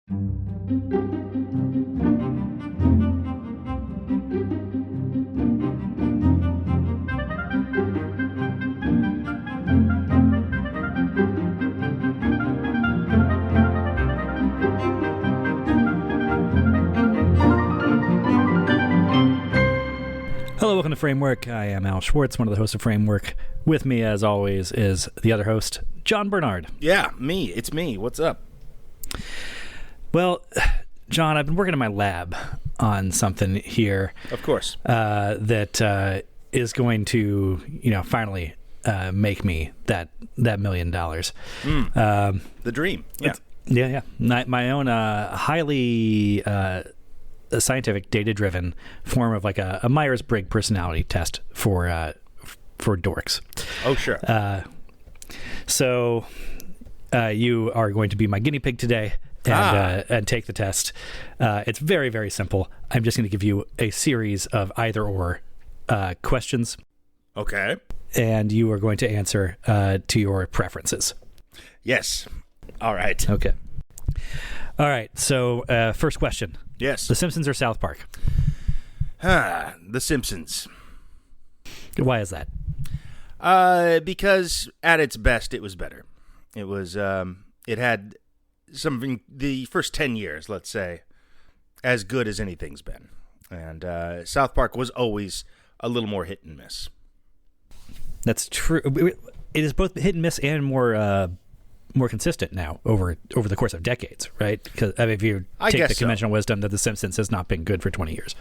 Hello, welcome to Framework. I am Al Schwartz, one of the hosts of Framework. With me, as always, is the other host, John Bernard. Yeah, me. It's me. What's up? Well, John, I've been working in my lab on something here. Of course. That is going to, finally make me that $1 million. The dream. Yeah. Yeah. My own highly scientific, data-driven form of like a Myers-Briggs personality test for dorks. Oh, sure. So you are going to be my guinea pig today and take the test. It's very, very simple. I'm just going to give you a series of either-or questions. Okay. And you are going to answer to your preferences. Yes. All right. Okay. All right. So first question. Yes. The Simpsons or South Park? The Simpsons. Why is that? Because at its best, it was better. It was. It had something. The first 10 years, let's say, as good as anything's been, and South Park was always a little more hit and miss. That's true. It is both hit and miss and more consistent now over the course of decades, right? Because if you take the conventional wisdom that The Simpsons has not been good for 20 years.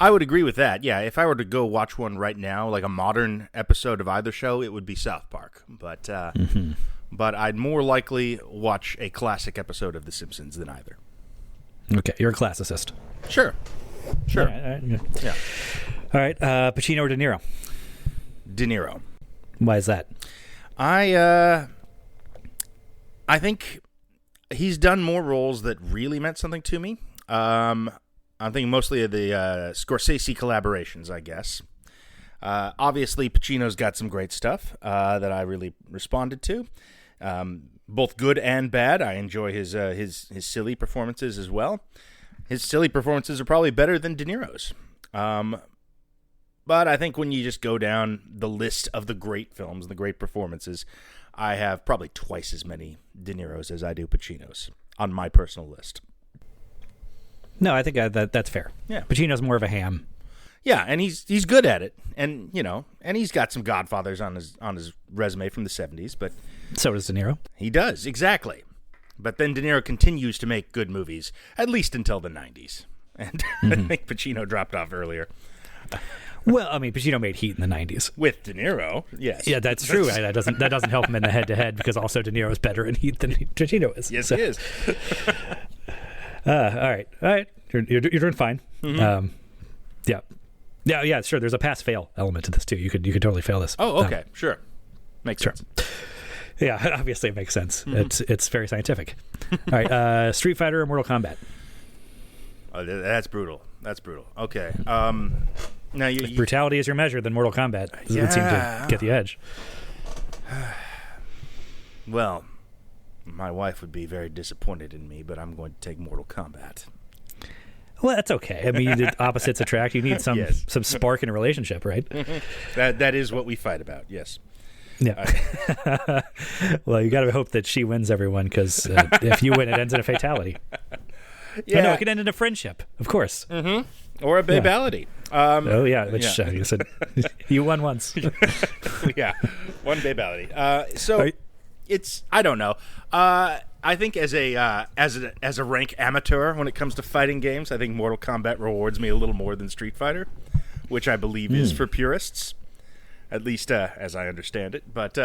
I would agree with that, yeah. If I were to go watch one right now, like a modern episode of either show, it would be South Park. But but I'd more likely watch a classic episode of The Simpsons than either. Okay, you're a classicist. Sure. All right, Yeah. All right, Pacino or De Niro? De Niro. Why is that? I think he's done more roles that really meant something to me. I'm thinking mostly of the Scorsese collaborations, I guess. Obviously, Pacino's got some great stuff that I really responded to, both good and bad. I enjoy his silly performances as well. His silly performances are probably better than De Niro's. But I think when you just go down the list of the great films, the great performances, I have probably twice as many De Niro's as I do Pacino's on my personal list. No, I think that's fair. Yeah, Pacino's more of a ham. Yeah, and he's good at it, and and he's got some Godfathers on his resume from the 70s, but so does De Niro. He does, exactly. But then De Niro continues to make good movies, at least until the 90s, and I think Pacino dropped off earlier. Well, I mean, Pacino made Heat in the 90s. With De Niro, yes. Yeah, that's true. That doesn't help him in the head-to-head because also De Niro is better in Heat than Pacino is. Yes, he is. All right. You're doing fine. Mm-hmm. Yeah, sure. There's a pass-fail element to this, too. You could totally fail this. Oh, okay. Sure. Makes sense. Yeah, obviously it makes sense. Mm-hmm. It's very scientific. All right. Street Fighter or Mortal Kombat? Oh, that's brutal. Okay. Now if brutality is your measure, then Mortal Kombat would seem to get the edge. Well, my wife would be very disappointed in me, but I'm going to take Mortal Kombat. Well, that's okay. I mean, the opposites attract. You need some spark in a relationship, right? That is what we fight about, yes. Yeah. Well, you got to hope that she wins everyone, because if you win, it ends in a fatality. Yeah. No, it could end in a friendship, of course. Mm-hmm. Or a babality. Which you said you won once. Yeah, one babality. It's I don't know. I think as a rank amateur when it comes to fighting games, I think Mortal Kombat rewards me a little more than Street Fighter, which I believe is for purists, at least as I understand it. But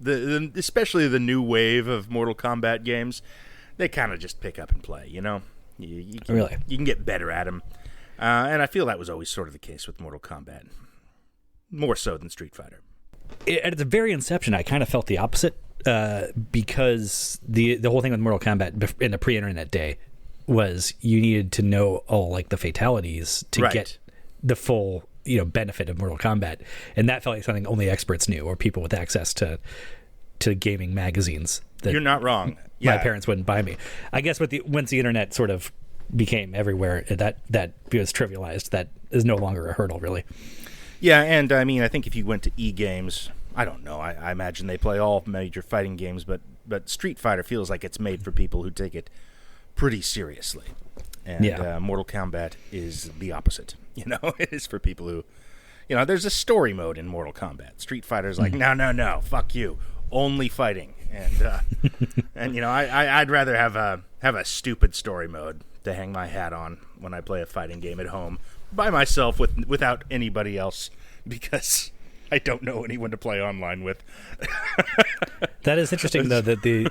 especially the new wave of Mortal Kombat games, they kind of just pick up and play. You can get better at them, and I feel that was always sort of the case with Mortal Kombat, more so than Street Fighter. At the very inception, I kind of felt the opposite, because the whole thing with Mortal Kombat in the pre-internet day was you needed to know all like the fatalities to get the full benefit of Mortal Kombat, and that felt like something only experts knew or people with access to gaming magazines that You're not wrong. my Yeah. parents wouldn't buy me. I guess once the internet sort of became everywhere, that was trivialized. That is no longer a hurdle, really. Yeah, and I mean, I think if you went to E-Games, I don't know. I imagine they play all major fighting games, but Street Fighter feels like it's made for people who take it pretty seriously. And Mortal Kombat is the opposite. It is for people who, there's a story mode in Mortal Kombat. Street Fighter's like, no, fuck you, only fighting. And I'd rather have a stupid story mode to hang my hat on when I play a fighting game at home by myself without anybody else, because I don't know anyone to play online with. That is interesting, though, that the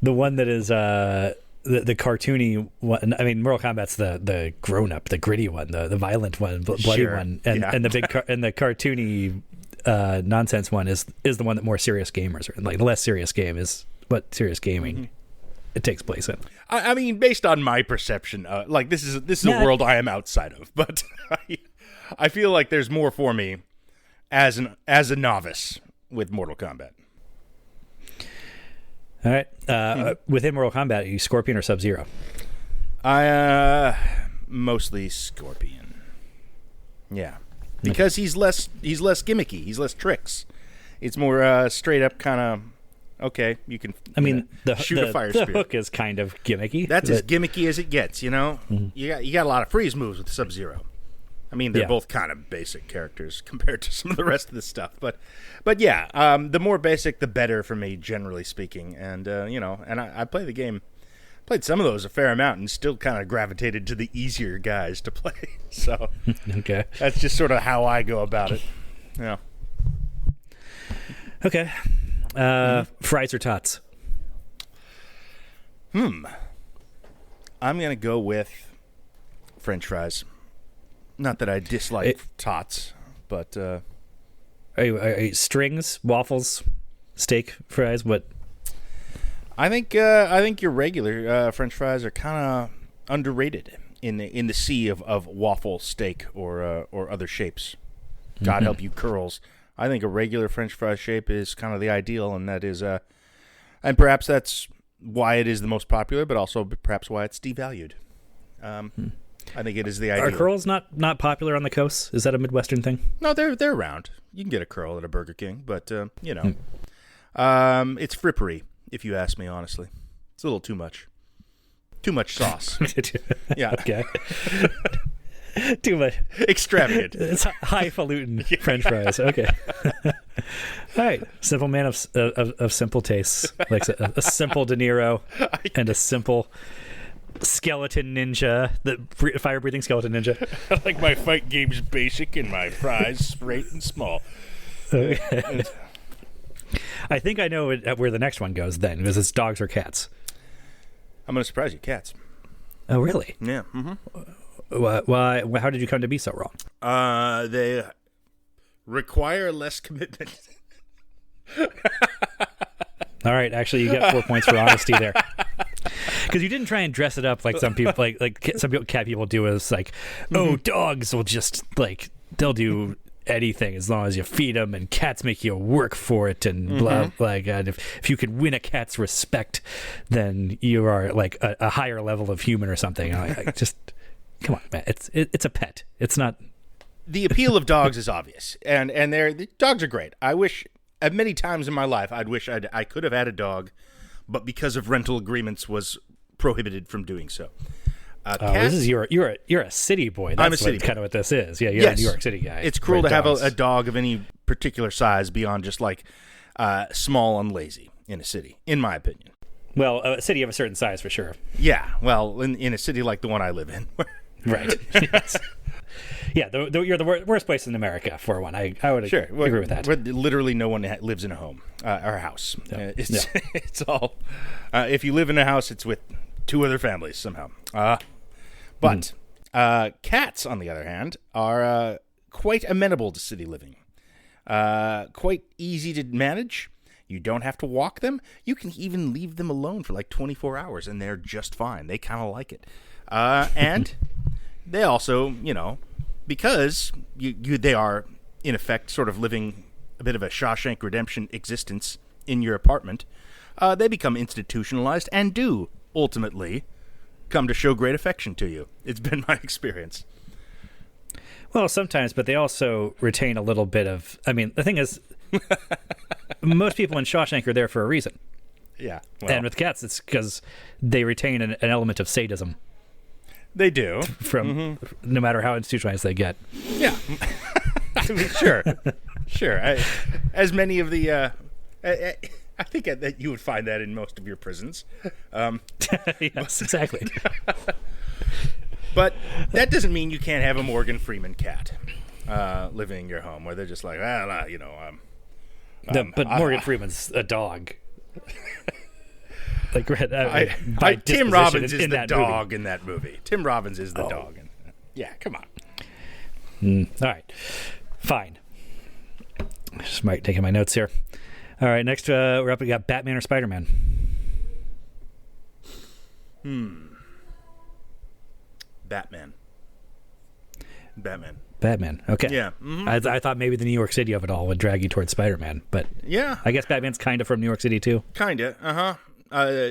one that is the cartoony one. I mean, Mortal Kombat's the grown up, the gritty one, the violent one, bloody one, and the big and the cartoony nonsense one is the one that more serious gamers are. Like, the less serious game is what serious gaming it takes place in. I mean, based on my perception, like this is a world I am outside of, but I feel like there's more for me as a novice with Mortal Kombat. All right. Within Mortal Kombat, are you Scorpion or Sub-Zero? I mostly Scorpion. Yeah, because he's less gimmicky. He's less tricks. It's more straight up kind of. Okay, you can. I mean, shoot a fire spirit. The hook is kind of gimmicky. That's as gimmicky as it gets. Mm-hmm. You got a lot of freeze moves with Sub-Zero. I mean, they're both kind of basic characters compared to some of the rest of the stuff. But yeah, the more basic, the better for me, generally speaking. And and I play the game. Played some of those a fair amount, and still kind of gravitated to the easier guys to play. So okay, that's just sort of how I go about it. Yeah. Okay. Fries or tots? I'm gonna go with French fries. Not that I dislike tots, but are you strings, waffles, steak, fries? What? I think your regular French fries are kind of underrated in the sea of waffle, steak, or other shapes. God help you, curls. I think a regular French fry shape is kind of the ideal, and that is, and perhaps that's why it is the most popular, but also perhaps why it's devalued. I think it is the ideal. Are curls not popular on the coast? Is that a Midwestern thing? No, they're around. You can get a curl at a Burger King, but it's frippery, if you ask me honestly. It's a little too much. Too much sauce. Yeah. Okay. Too much. Extravagant. It's highfalutin French fries. Okay. All right. Simple man of simple tastes. Like a simple De Niro and a simple skeleton ninja, the fire-breathing skeleton ninja. I like my fight games basic and my fries straight and small. Okay. I think I know where the next one goes then, because it's dogs or cats. I'm going to surprise you, cats. Oh, really? Yeah. Why? How did you come to be so wrong? They require less commitment. All right, actually, you get 4 points for honesty there, because you didn't try and dress it up like some people, like some cat people do. Is like, oh, dogs will just they'll do anything as long as you feed them, and cats make you work for it, and blah. Like, if you could win a cat's respect, then you are like a higher level of human or something. I just. Come on, man. It's a pet. It's not. The appeal of dogs is obvious, and the dogs are great. I wish, many times in my life, I could have had a dog, but because of rental agreements, was prohibited from doing so. This is you're a city boy. That's I'm a city boy. Kind of what this is. Yeah, you're a New York City guy. It's cruel to have a dog of any particular size beyond just small and lazy in a city, in my opinion. Well, a city of a certain size for sure. Yeah, well, in a city like the one I live in. Right. Yes. Yeah, you're the worst place in America for one. I would agree with that. Where literally no one lives in a home or a house. Yeah. It's all. If you live in a house, it's with two other families somehow. But cats, on the other hand, are quite amenable to city living. Quite easy to manage. You don't have to walk them. You can even leave them alone for 24 hours, and they're just fine. They kind of like it. And they also, because they are, in effect, sort of living a bit of a Shawshank Redemption existence in your apartment, they become institutionalized and do ultimately come to show great affection to you. It's been my experience. Well, sometimes, but they also retain a little bit of. I mean, the thing is, most people in Shawshank are there for a reason. Yeah. Well, And with cats, it's because they retain an element of sadism they do. from no matter how institutionalized they get. Yeah. I mean, sure. Sure. As many of the... I think that you would find that in most of your prisons. Yes, exactly. But that doesn't mean you can't have a Morgan Freeman cat living in your home where they're just like, you know... But Morgan Freeman's a dog. Like Tim Robbins is the dog in that movie. Tim Robbins is the dog. Yeah, come on. All right, fine. Just might taking my notes here. All right, next we're up. We got Batman or Spider-Man. Batman. Okay. Yeah. I thought maybe the New York City of it all would drag you towards Spider-Man, but Yeah. I guess Batman's kind of from New York City too. Kinda.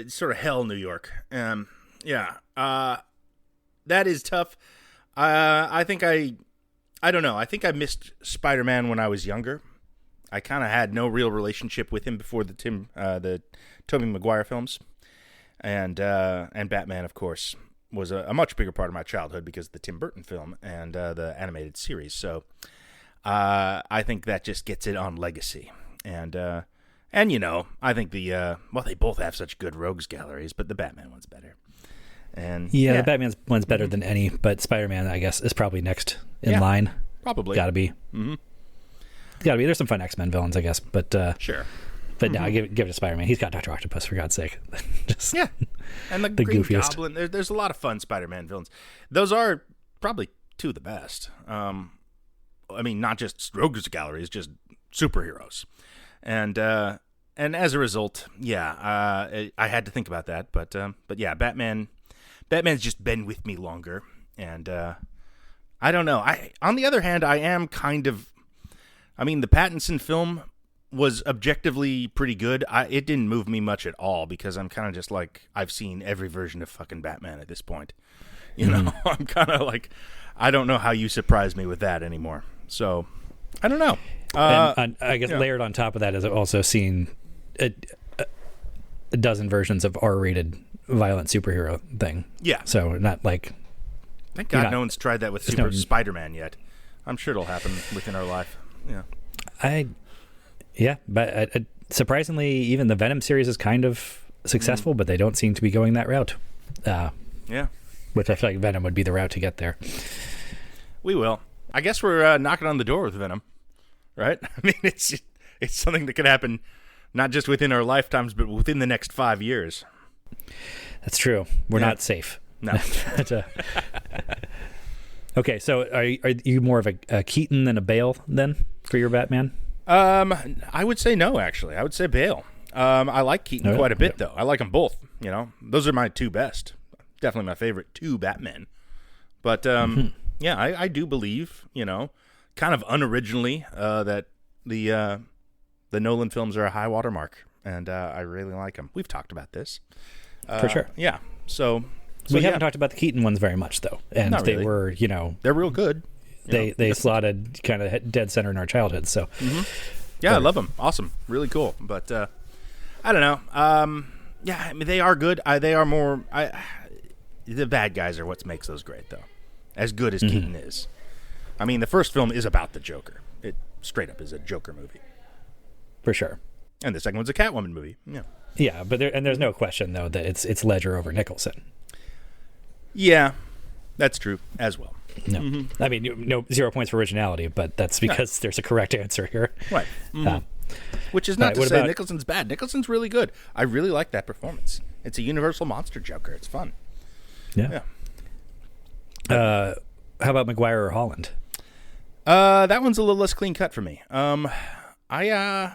Sort of hell, New York. Yeah. That is tough. I think I don't know. I think I missed Spider-Man when I was younger. I kind of had no real relationship with him before the Tobey Maguire films, and Batman, of course, was a much bigger part of my childhood because of the Tim Burton film and the animated series. So I think that just gets it on legacy, and you know, I think they both have such good rogues galleries, but the Batman one's better. And Yeah, the Batman's one's better than any, but Spider-Man, I guess, is probably next in line. Probably. Gotta be. Gotta be. There's some fun X-Men villains, I guess, but Sure. But no, I give it to Spider-Man. He's got Dr. Octopus, for God's sake. Just, Yeah, and the Green goofiest. Goblin. There's a lot of fun Spider-Man villains. Those are probably two of the best. I mean, not just rogues galleries, just superheroes. And as a result, I had to think about that. But yeah, Batman's just been with me longer, and I don't know. On the other hand, I am kind of. I mean, the Pattinson film was objectively pretty good. It didn't move me much at all because I'm kind of just like, I've seen every version of fucking Batman at this point. You know, I'm kind of like, I don't know how you surprise me with that anymore. So, I don't know. and I guess layered on top of that is also seeing a dozen versions of R-rated violent superhero thing. Yeah. So not like... Thank God no one's tried that with Spider-Man yet. I'm sure it'll happen within our life. Yeah. But surprisingly, even the Venom series is kind of successful, but they don't seem to be going that route. Yeah. Which I feel like Venom would be the route to get there. We will. I guess we're knocking on the door with Venom, right? I mean, it's something that could happen not just within our lifetimes, but within the next 5 years. That's true. We're not safe. No. Okay, so are you more of a Keaton than a Bale then for your Batman? I would say no, actually. I would say Bale. I like Keaton quite a bit, though. I like them both. You know, those are my two best. Definitely my favorite two Batmen. But yeah, I do believe, you know, kind of unoriginally, that the Nolan films are a high watermark, and I really like them. We've talked about this For sure. Yeah. So we haven't talked about the Keaton ones very much, though, and Not they really. were, you know, they're real good. They slotted kind of dead center in our childhood. So Yeah, I love them. Awesome. Really cool. But I don't know. Yeah, I mean, they are good. They are more... the bad guys are what makes those great, though. As good as Keaton is. I mean, the first film is about the Joker. It straight up is a Joker movie. for sure. And the second one's a Catwoman movie. Yeah. Yeah, but there's no question though that it's Ledger over Nicholson. Yeah, that's true as well. No, I mean no 0 points for originality, but that's because there's a correct answer here. Right. Which is not Right, to what say about- Nicholson's bad. Nicholson's really good. I really like that performance. It's a universal monster Joker. It's fun. Yeah. How about Maguire or Holland? That one's a little less clean cut for me. I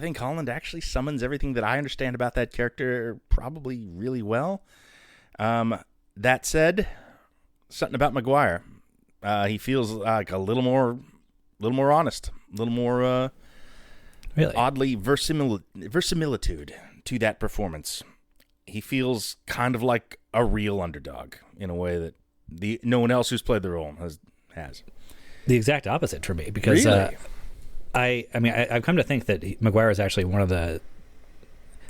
think Holland actually summons everything that I understand about that character probably really well. That said, something about Maguire. He feels like a little more honest, a little more Really? oddly verisimilitude to that performance. He feels kind of like a real underdog in a way that no one else who's played the role has. The exact opposite for me, because Really? I've come to think that Maguire is actually one of the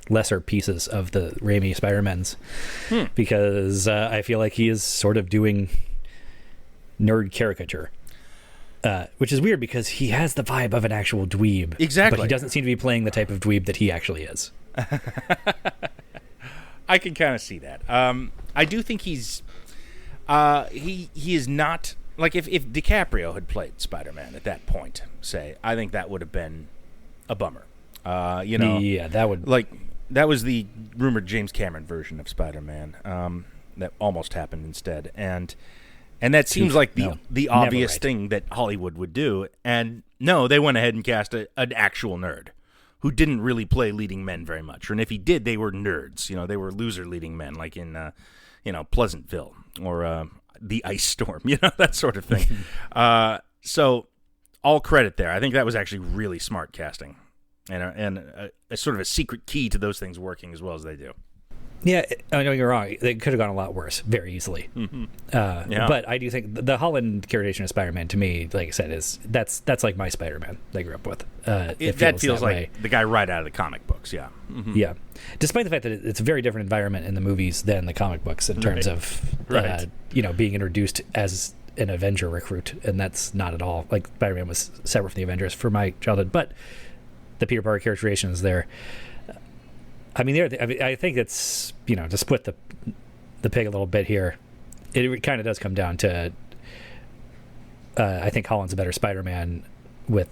lesser pieces of the Raimi Spider-Mans, because I feel like he is sort of doing nerd caricature, which is weird because he has the vibe of an actual dweeb. Exactly. But he doesn't seem to be playing the type of dweeb that he actually is. I can kind of see that. I do think he is not, like, if DiCaprio had played Spider-Man at that point, say, I think that would have been a bummer. Yeah, that would... That was the rumored James Cameron version of Spider-Man that almost happened instead. And that seems like the obvious thing that Hollywood would do. And no, they went ahead and cast an actual nerd who didn't really play leading men very much. And if he did, they were nerds. They were loser leading men, like in, Pleasantville or The Ice Storm, that sort of thing. So all credit there. I think that was actually really smart casting. And a sort of a secret key to those things working as well as they do. Yeah, I know you're wrong. They could have gone a lot worse very easily. Mm-hmm. But I do think the Holland characterization of Spider-Man, to me, like I said, that's like my Spider-Man that I grew up with. That feels like the guy right out of the comic books, yeah. Mm-hmm. Yeah. Despite the fact that it's a very different environment in the movies than the comic books in terms of being introduced as an Avenger recruit, and that's not at all. Like, Spider-Man was separate from the Avengers for my childhood, but the Peter Parker characterization is there. I think it's, to split the pig a little bit here, it kind of does come down to I think Holland's a better Spider-Man with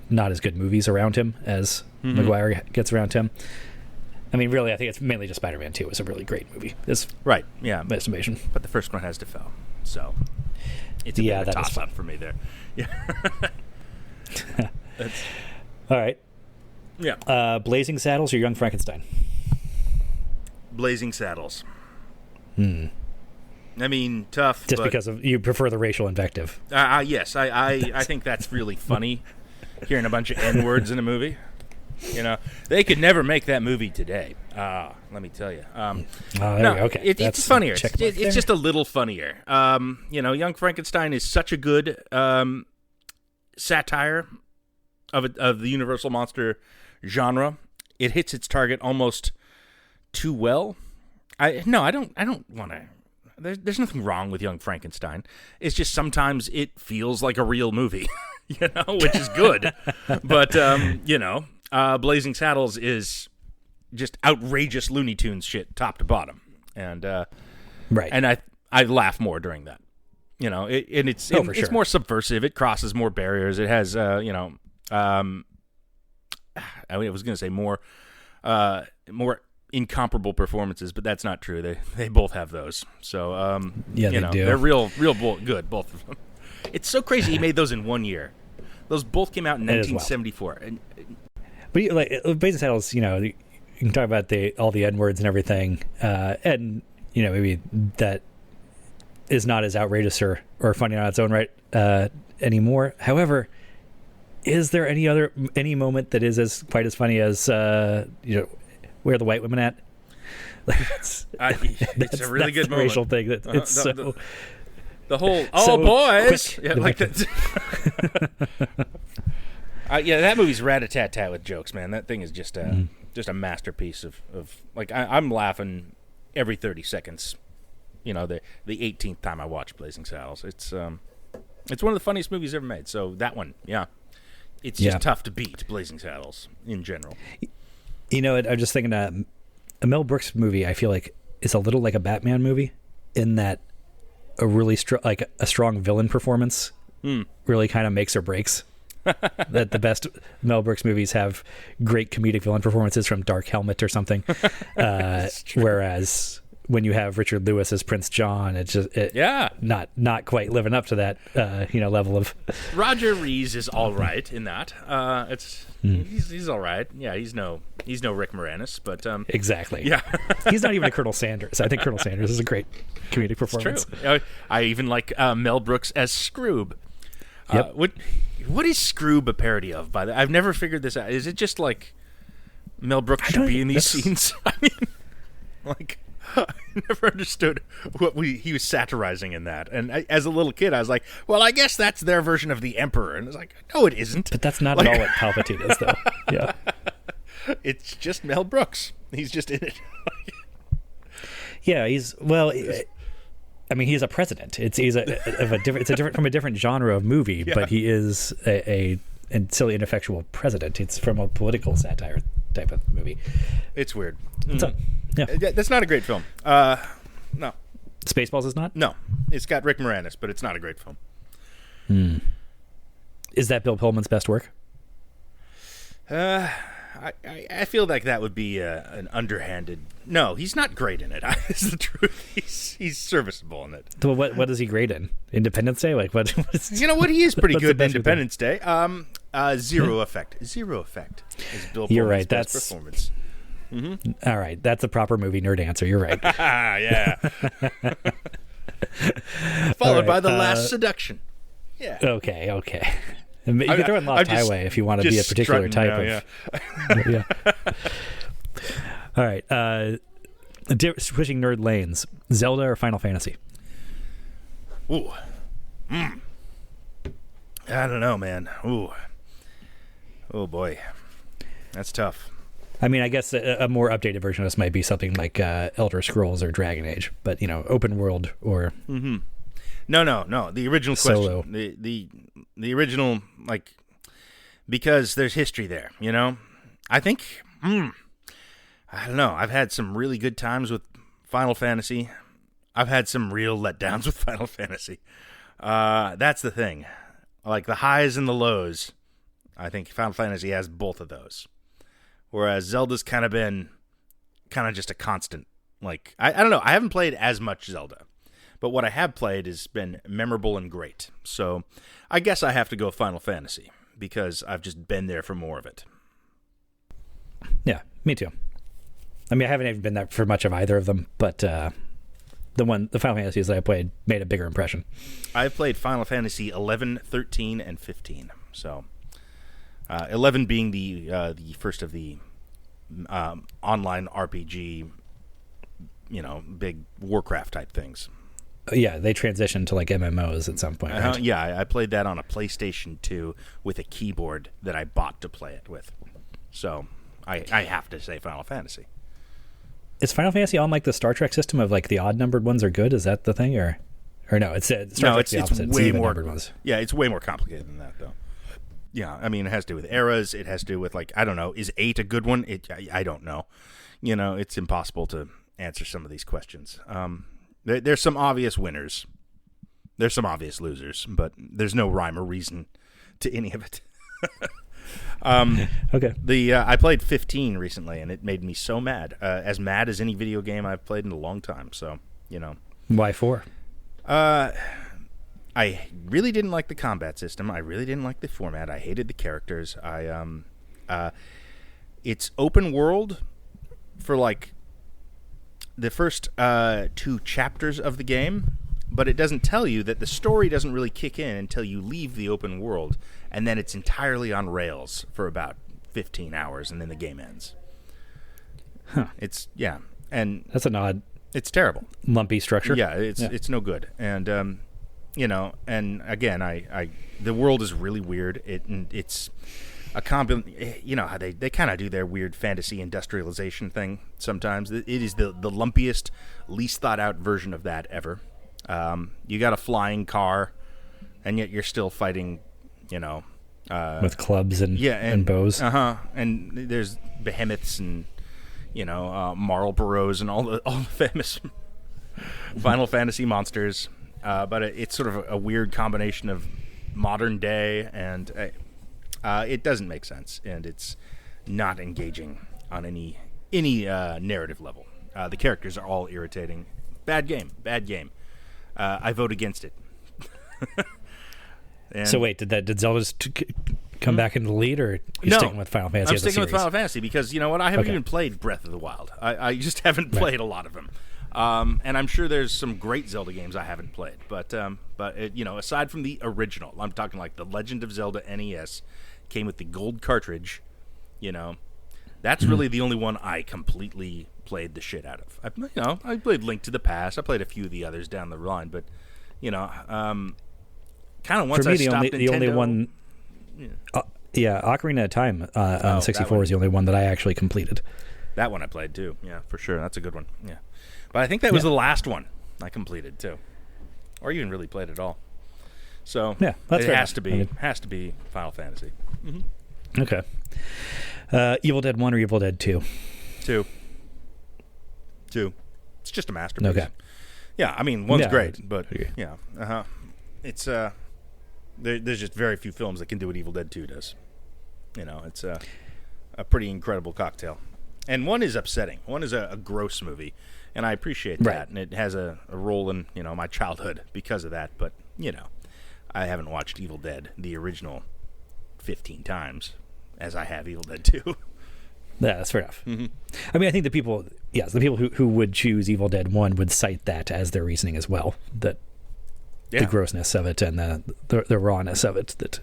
not as good movies around him as Maguire gets around him. I mean, really, I think it's mainly just Spider-Man 2 is a really great movie. It's right, yeah. my estimation. But the first one has Defoe, so it's a bit of a toss-up for me there. Yeah. All right. Yeah. Blazing Saddles or Young Frankenstein? Blazing Saddles. I mean, tough. Just because you prefer the racial invective. Yes, I think that's really funny, hearing a bunch of N-words in a movie. They could never make that movie today. Let me tell you. Okay. It's funnier. It's just a little funnier. Young Frankenstein is such a good satire of the Universal monster genre. It hits its target almost too well. I don't want to. There's nothing wrong with Young Frankenstein. It's just sometimes it feels like a real movie, which is good. But Blazing Saddles is just outrageous Looney Tunes shit, top to bottom, and right. And I laugh more during that. It's more subversive. It crosses more barriers. It has I was going to say more incomparable performances, but that's not true. They both have those. So they do. They're real good, both of them. It's so crazy he made those in 1 year. Those both came out in 1974. But Blazing Saddles, you can talk about all the N-words and everything, and maybe that is not as outrageous or funny on its own right anymore. However, is there any moment that is quite as funny as where are the white women at? It's a really good moment. Racial thing. It's the whole boys, yeah, like that. That movie's rat-a-tat-tat with jokes, man. That thing is just a masterpiece of like I'm laughing every 30 seconds. The 18th time I watch Blazing Saddles. It's one of the funniest movies ever made. So that one, yeah. It's just tough to beat Blazing Saddles in general. I'm just thinking a Mel Brooks movie, I feel like, is a little like a Batman movie in that a really a strong villain performance really kind of makes or breaks. That the best Mel Brooks movies have great comedic villain performances from Dark Helmet or something. Whereas when you have Richard Lewis as Prince John, it's just not quite living up to that level of. Roger Rees is all right in that. He's all right. Yeah, he's no Rick Moranis, but exactly. Yeah, he's not even a Colonel Sanders. I think Colonel Sanders is a great comedic performance. It's true. I even like Mel Brooks as Scroob. Yep. What is Scroob a parody of? By the, I've never figured this out. Is it just like Mel Brooks should be in these scenes? I mean, like, I never understood what he was satirizing in that. And as a little kid, I was like, well, I guess that's their version of the Emperor. And it's like, no, it isn't. But that's not at all what Palpatine is, though. Yeah. It's just Mel Brooks. He's just in it. Yeah, he's a president. It's different from a different genre of movie, but he is a silly, ineffectual president. It's from a political satire type of movie. It's weird. So, yeah, that's not a great film. No, Spaceballs is not. no, it's got Rick Moranis, but it's not a great film. Is that Bill Pullman's best work? I feel like that would be an underhanded. No, he's not great in it. Is the truth. He's serviceable in it. So what is he great in? Independence Day? Like what? You know what? He is pretty What's good the in best Independence Day. Zero Effect. Zero Effect is Bill Pullman's You're right. best That's performance. All right. That's a proper movie nerd answer. You're right. Yeah. Followed by The Last Seduction. Yeah. Okay. You can throw in Lost Highway if you want to be a particular type of. Yeah. All right. Switching nerd lanes. Zelda or Final Fantasy? Ooh. I don't know, man. Ooh. Oh boy. That's tough. I mean, I guess a more updated version of this might be something like Elder Scrolls or Dragon Age, but open world or. No. The original Solo. question. The original, like, because there's history there, I think, I don't know. I've had some really good times with Final Fantasy. I've had some real letdowns with Final Fantasy. That's the thing. Like, the highs and the lows, I think Final Fantasy has both of those. Whereas Zelda's kind of been just a constant. Like, I don't know. I haven't played as much Zelda. But what I have played has been memorable and great. So I guess I have to go Final Fantasy because I've just been there for more of it. Yeah, me too. I mean, I haven't even been there for much of either of them, but the Final Fantasies that I played made a bigger impression. I've played Final Fantasy 11, 13, and 15. So 11 being the first of the online RPG, big Warcraft type things. Yeah, they transitioned to like MMOs at some point. Right? Yeah, I played that on a PlayStation 2 with a keyboard that I bought to play it with. So I have to say Final Fantasy. Is Final Fantasy on like the Star Trek system of like the odd numbered ones are good? Is that the thing, or no? It's Star Trek's the opposite. It's way more numbered ones. Yeah, it's way more complicated than that though. Yeah, I mean it has to do with eras. It has to do with like I don't know. Is 8 a good one? I don't know. It's impossible to answer some of these questions. There's some obvious winners. There's some obvious losers, but there's no rhyme or reason to any of it. Okay. I played 15 recently, and it made me so mad. As mad as any video game I've played in a long time. So, Why 4? I really didn't like the combat system. I really didn't like the format. I hated the characters. It's open world for like the first 2 chapters of the game, but it doesn't tell you that the story doesn't really kick in until you leave the open world, and then it's entirely on rails for about 15 hours, and then the game ends. Huh. And that's an odd. It's terrible. Lumpy structure. Yeah, it's no good, and and again, the world is really weird. It's a how they kind of do their weird fantasy industrialization thing sometimes. It is the lumpiest, least thought out version of that ever. You got a flying car, and yet you're still fighting, with clubs and bows. And there's behemoths and Marlboros and all the famous Final Fantasy monsters. But it's sort of a weird combination of modern day and. It doesn't make sense, and it's not engaging on any narrative level. The characters are all irritating. Bad game. I vote against it. So wait, did Zelda just come back into the lead, or you're sticking with Final Fantasy? I'm sticking with Final Fantasy because you know what? I haven't even played Breath of the Wild. I just haven't played a lot of them. And I'm sure there's some great Zelda games I haven't played, but aside from the original, I'm talking like the Legend of Zelda NES, came with the gold cartridge. That's really the only one I completely played the shit out of. I played Link to the Past. I played a few of the others down the line, but kind of once For me, I stopped the only one. Ocarina of Time on 64 is the only one that I actually completed. That one I played too. Yeah, for sure. That's a good one. Yeah, but I think that was the last one I completed too, or even really played at all. So yeah, that's it has to be Final Fantasy. Mm-hmm. Okay. Evil Dead 1 or Evil Dead 2? 2. It's just a masterpiece. Okay. Yeah, I mean, one's great, but yeah, it's there's just very few films that can do what Evil Dead 2 does. It's a pretty incredible cocktail. And one is upsetting. One is a gross movie, and I appreciate that. Right. And it has a role in my childhood because of that. But I haven't watched Evil Dead the original 15 times as I have Evil Dead 2. Yeah, that's fair enough. Mm-hmm. I mean, I think the people who would choose Evil Dead 1 would cite that as their reasoning as well. That the grossness of it and the rawness of it. That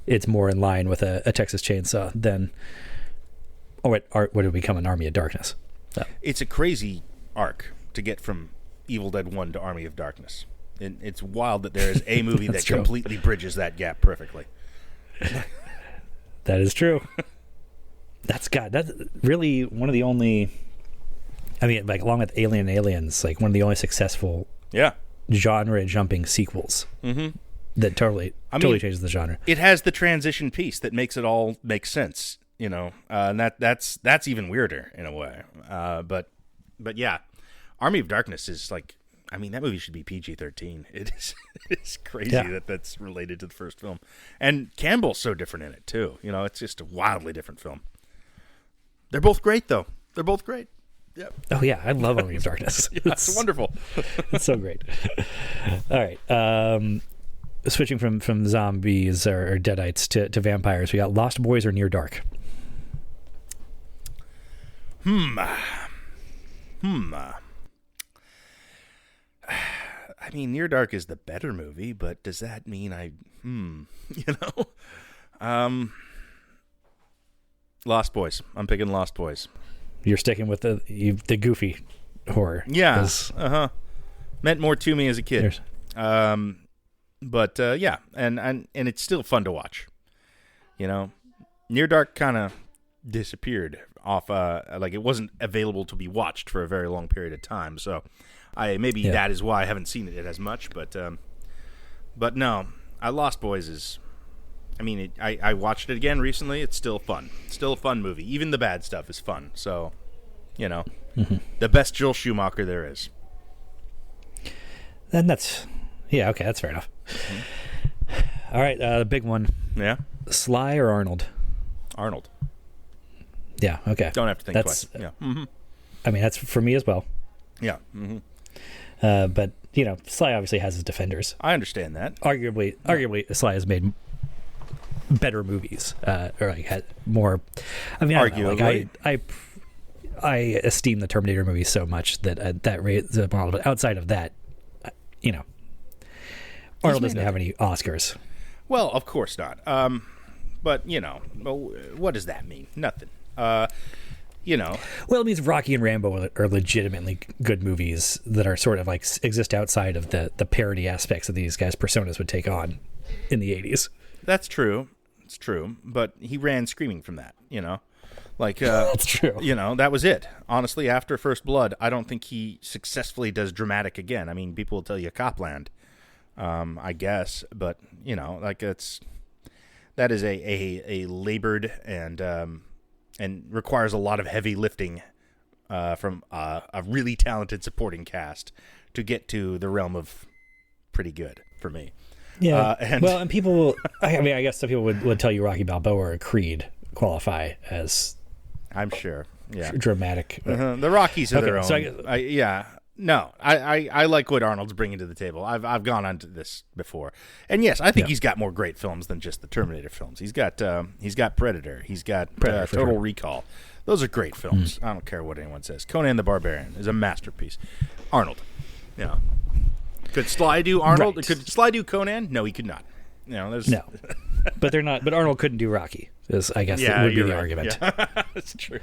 it's more in line with a Texas Chainsaw than what would become an Army of Darkness. So. It's a crazy arc to get from Evil Dead 1 to Army of Darkness. And it's wild that there is a movie that completely bridges that gap perfectly. That is true. That's really one of the only. I mean, like along with Alien and Aliens, like one of the only successful genre jumping sequels that totally changes the genre. It has the transition piece that makes it all make sense, and that's even weirder in a way. But yeah, Army of Darkness is like. I mean, that movie should be PG-13. It's crazy that that's related to the first film. And Campbell's so different in it, too. It's just a wildly different film. They're both great, though. They're both great. Yep. Oh, yeah. I love Army of Darkness. It's wonderful. It's so great. All right. Switching from zombies or deadites to vampires, we got Lost Boys or Near Dark? I mean, Near Dark is the better movie, but does that mean Lost Boys. I'm picking Lost Boys. You're sticking with the goofy horror. Yeah. Meant more to me as a kid. But and it's still fun to watch. Near Dark kind of disappeared off like it wasn't available to be watched for a very long period of time, so that is why I haven't seen it as much, but no, Lost Boys is. I mean, I watched it again recently. It's still fun. Still a fun movie. Even the bad stuff is fun. So, the best Joel Schumacher there is. And that's fair enough. Mm-hmm. All right, the big one. Yeah. Sly or Arnold? Arnold. Yeah. Okay. Don't have to think twice. Yeah. Mm-hmm. I mean, that's for me as well. Yeah. Mm-hmm. But Sly obviously has his defenders. I understand that. Arguably, Sly has made better movies, or like had more. I mean, arguably, I esteem the Terminator movies so much that raised the model. But outside of that, Arnold doesn't have any Oscars. Well, of course not. But what does that mean? Nothing. Well, it means Rocky and Rambo are legitimately good movies that are sort of like exist outside of the parody aspects that these guys' personas would take on in the 80s. That's true. It's true. But he ran screaming from that, Like, that's true. That was it. Honestly, after First Blood, I don't think he successfully does dramatic again. I mean, people will tell you Copland, I guess. But, that is a labored and requires a lot of heavy lifting from a really talented supporting cast to get to the realm of pretty good for me. Yeah. And people, I guess some people would tell you Rocky Balboa or Creed qualify as, I'm sure, dramatic. The Rockies are their own. No, I like what Arnold's bringing to the table. I've gone on to this before, and yes, I think he's got more great films than just the Terminator films. He's got Predator. He's got Total Recall. Those are great films. I don't care what anyone says. Conan the Barbarian is a masterpiece. Arnold, yeah. Could Sly do Arnold? Right. Could Sly do Conan? No, he could not. No. But they're not. But Arnold couldn't do Rocky. I guess that would be the argument. Yeah. That's true.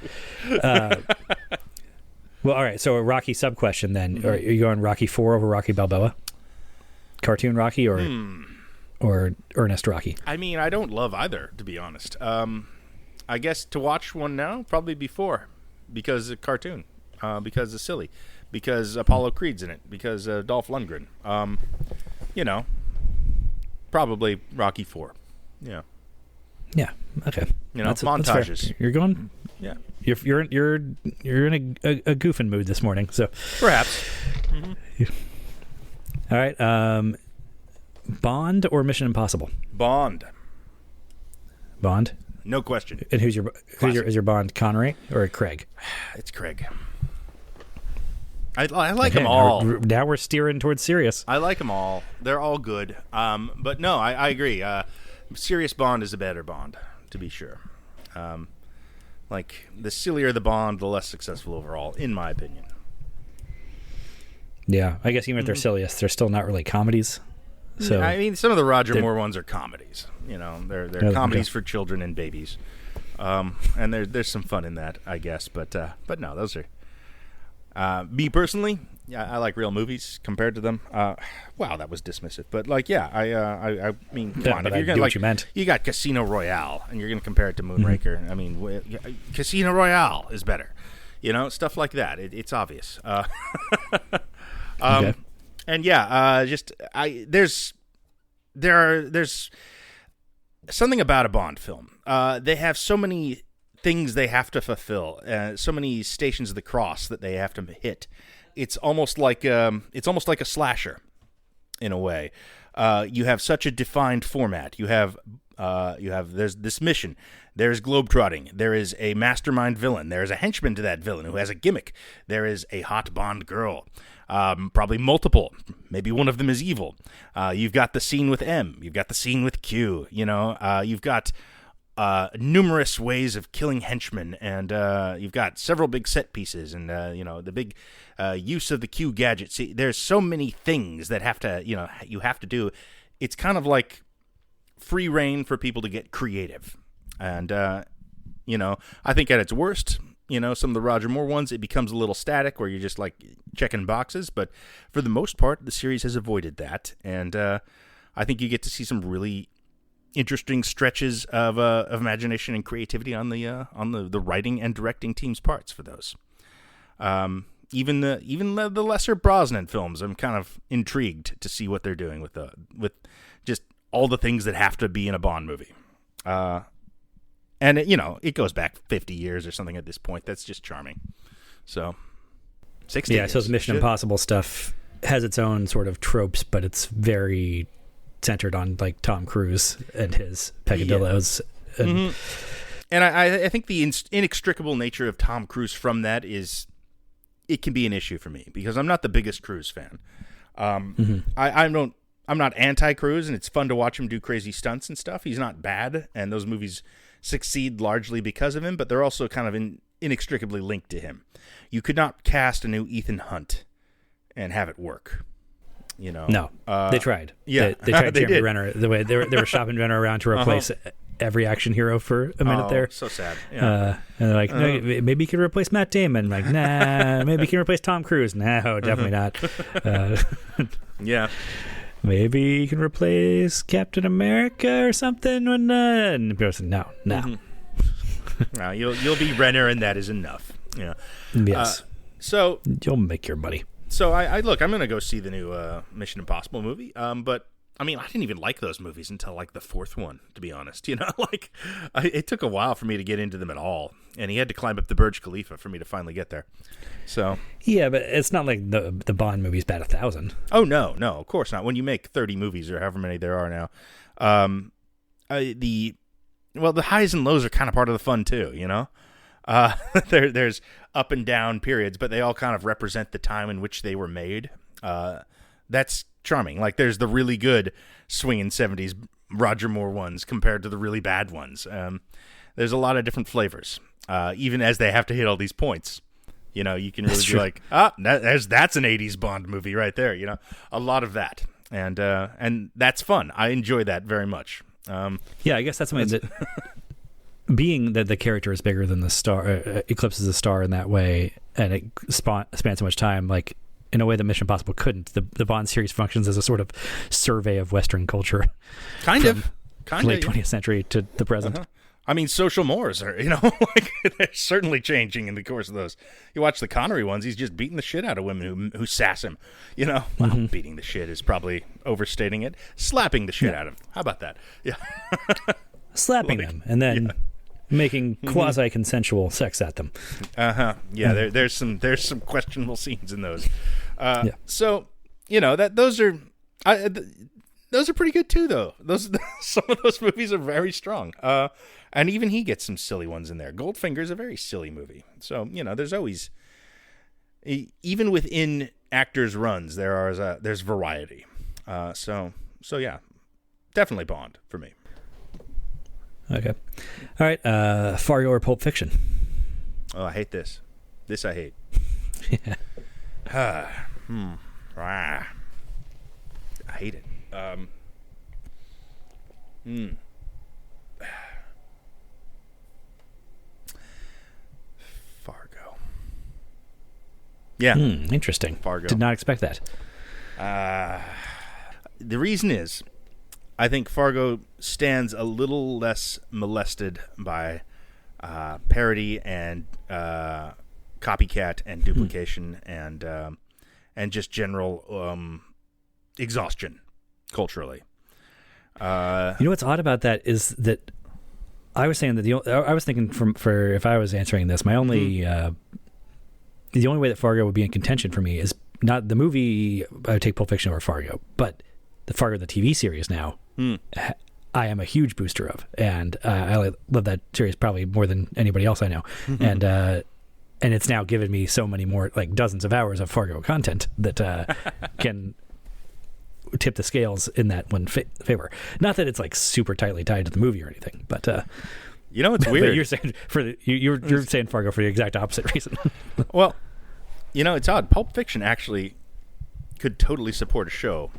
Well, all right. So a Rocky sub question then. Are you going Rocky 4 over Rocky Balboa? Cartoon Rocky or Ernest Rocky? I mean, I don't love either, to be honest. I guess to watch one now, probably before, because of cartoon, because it's silly, because Apollo Creed's in it, because Dolph Lundgren. Probably Rocky 4. Yeah. Yeah. Okay. Montages. You're going. Yeah. You're in a goofing mood this morning, so perhaps. All right. Bond or Mission Impossible? Bond. No question. And is your Bond, Connery or Craig? It's Craig. I like them all. Now we're steering towards serious. I like them all. They're all good. But no, I agree. Serious Bond is a better Bond, to be sure. Like, the sillier the Bond, the less successful overall, in my opinion. Yeah, I guess even if they're silliest, they're still not really comedies. So I mean, some of the Roger Moore ones are comedies. They're comedies for children and babies, and there's some fun in that, I guess. But no, those are me personally. Yeah, I like real movies compared to them. Wow, that was dismissive. But I mean, come on. If you're gonna you meant. You got Casino Royale, and you're gonna compare it to Moonraker. Mm-hmm. I mean, Casino Royale is better. Stuff like that. It's obvious. Okay. And there's something about a Bond film. They have so many things they have to fulfill, so many stations of the cross that they have to hit. It's almost like a slasher, in a way. You have such a defined format. There's this mission. There's globetrotting. There is a mastermind villain. There is a henchman to that villain who has a gimmick. There is a hot Bond girl. Probably multiple. Maybe one of them is evil. You've got the scene with M. You've got the scene with Q. You've got numerous ways of killing henchmen, and you've got several big set pieces, and the big use of the Q gadget. See, there's so many things that you have to do. It's kind of like free reign for people to get creative, and I think at its worst, some of the Roger Moore ones, it becomes a little static where you're just like checking boxes. But for the most part, the series has avoided that, and I think you get to see some really interesting stretches of imagination and creativity on the writing and directing team's parts for those. Even the lesser Brosnan films, I'm kind of intrigued to see what they're doing with just all the things that have to be in a Bond movie. And it goes back 50 years or something at this point. That's just charming. So 60 years. So the Mission Impossible stuff has its own sort of tropes, but it's very centered on like Tom Cruise and his peccadillos. Yeah. And, and I think the inextricable nature of Tom Cruise from that is it can be an issue for me because I'm not the biggest Cruise fan. I'm not anti-Cruise, and it's fun to watch him do crazy stunts and stuff. He's not bad, and those movies succeed largely because of him, but they're also kind of inextricably linked to him. You could not cast a new Ethan Hunt and have it work. No, they tried. Yeah, they tried they Jeremy did. Renner. The way they were shopping Renner around to replace every action hero for a minute there. So sad. Yeah. And they're like, no, maybe you can replace Matt Damon. I'm like, nah. Maybe you can replace Tom Cruise. No, definitely not. Yeah. Maybe you can replace Captain America or something. And people said, no. No, you'll be Renner, and that is enough. Yeah. Yes. So you'll make your money. So I look, I'm going to go see the new Mission Impossible movie. But I mean, I didn't even like those movies until like the fourth one, to be honest. It took a while for me to get into them at all, and he had to climb up the Burj Khalifa for me to finally get there. So yeah, but it's not like the Bond movies bat 1,000. Oh no, of course not. When you make 30 movies or however many there are now, the highs and lows are kind of part of the fun too. There's up and down periods, but they all kind of represent the time in which they were made. That's charming. Like, there's the really good swinging 70s Roger Moore ones compared to the really bad ones. There's a lot of different flavors, even as they have to hit all these points. You know, you can really be like, that's an 80s Bond movie right there. You know, a lot of that. And that's fun. I enjoy that very much. Yeah, I guess that's something that, being that the character is bigger than the star, eclipses the star in that way, and it spans so much time, like, in a way that Mission Impossible couldn't. The Bond series functions as a sort of survey of Western culture. Kind of. Late 20th century to the present. Uh-huh. I mean, social mores are, like, they're certainly changing in the course of those. You watch the Connery ones, he's just beating the shit out of women who sass him. Well, beating the shit is probably overstating it. Slapping the shit out of him. How about that? Yeah. Slapping them and then making quasi-consensual sex at them. Uh-huh. Yeah, there's some questionable scenes in those. So, those are pretty good too, though. Some of those movies are very strong. And even he gets some silly ones in there. Goldfinger's a very silly movie. So, there's always, even within actors' runs, there's variety. So yeah, definitely Bond for me. Okay. All right. Fargo or Pulp Fiction? Oh, I hate this. This I hate. I hate it. Fargo. Yeah. Interesting. Fargo. Did not expect that. The reason is, I think Fargo stands a little less molested by parody and copycat and duplication and just general exhaustion culturally. What's odd about that is that I was saying that I was thinking for if I was answering this, my only the only way that Fargo would be in contention for me is not the movie. I would take Pulp Fiction over Fargo, but the Fargo the TV series now. I am a huge booster of, and I love that series probably more than anybody else I know, and it's now given me so many more, like dozens of hours of Fargo content that can tip the scales in that one favor. Not that it's like super tightly tied to the movie or anything, but it's weird. But you're saying you're saying Fargo for the exact opposite reason. Well, it's odd. Pulp Fiction actually could totally support a show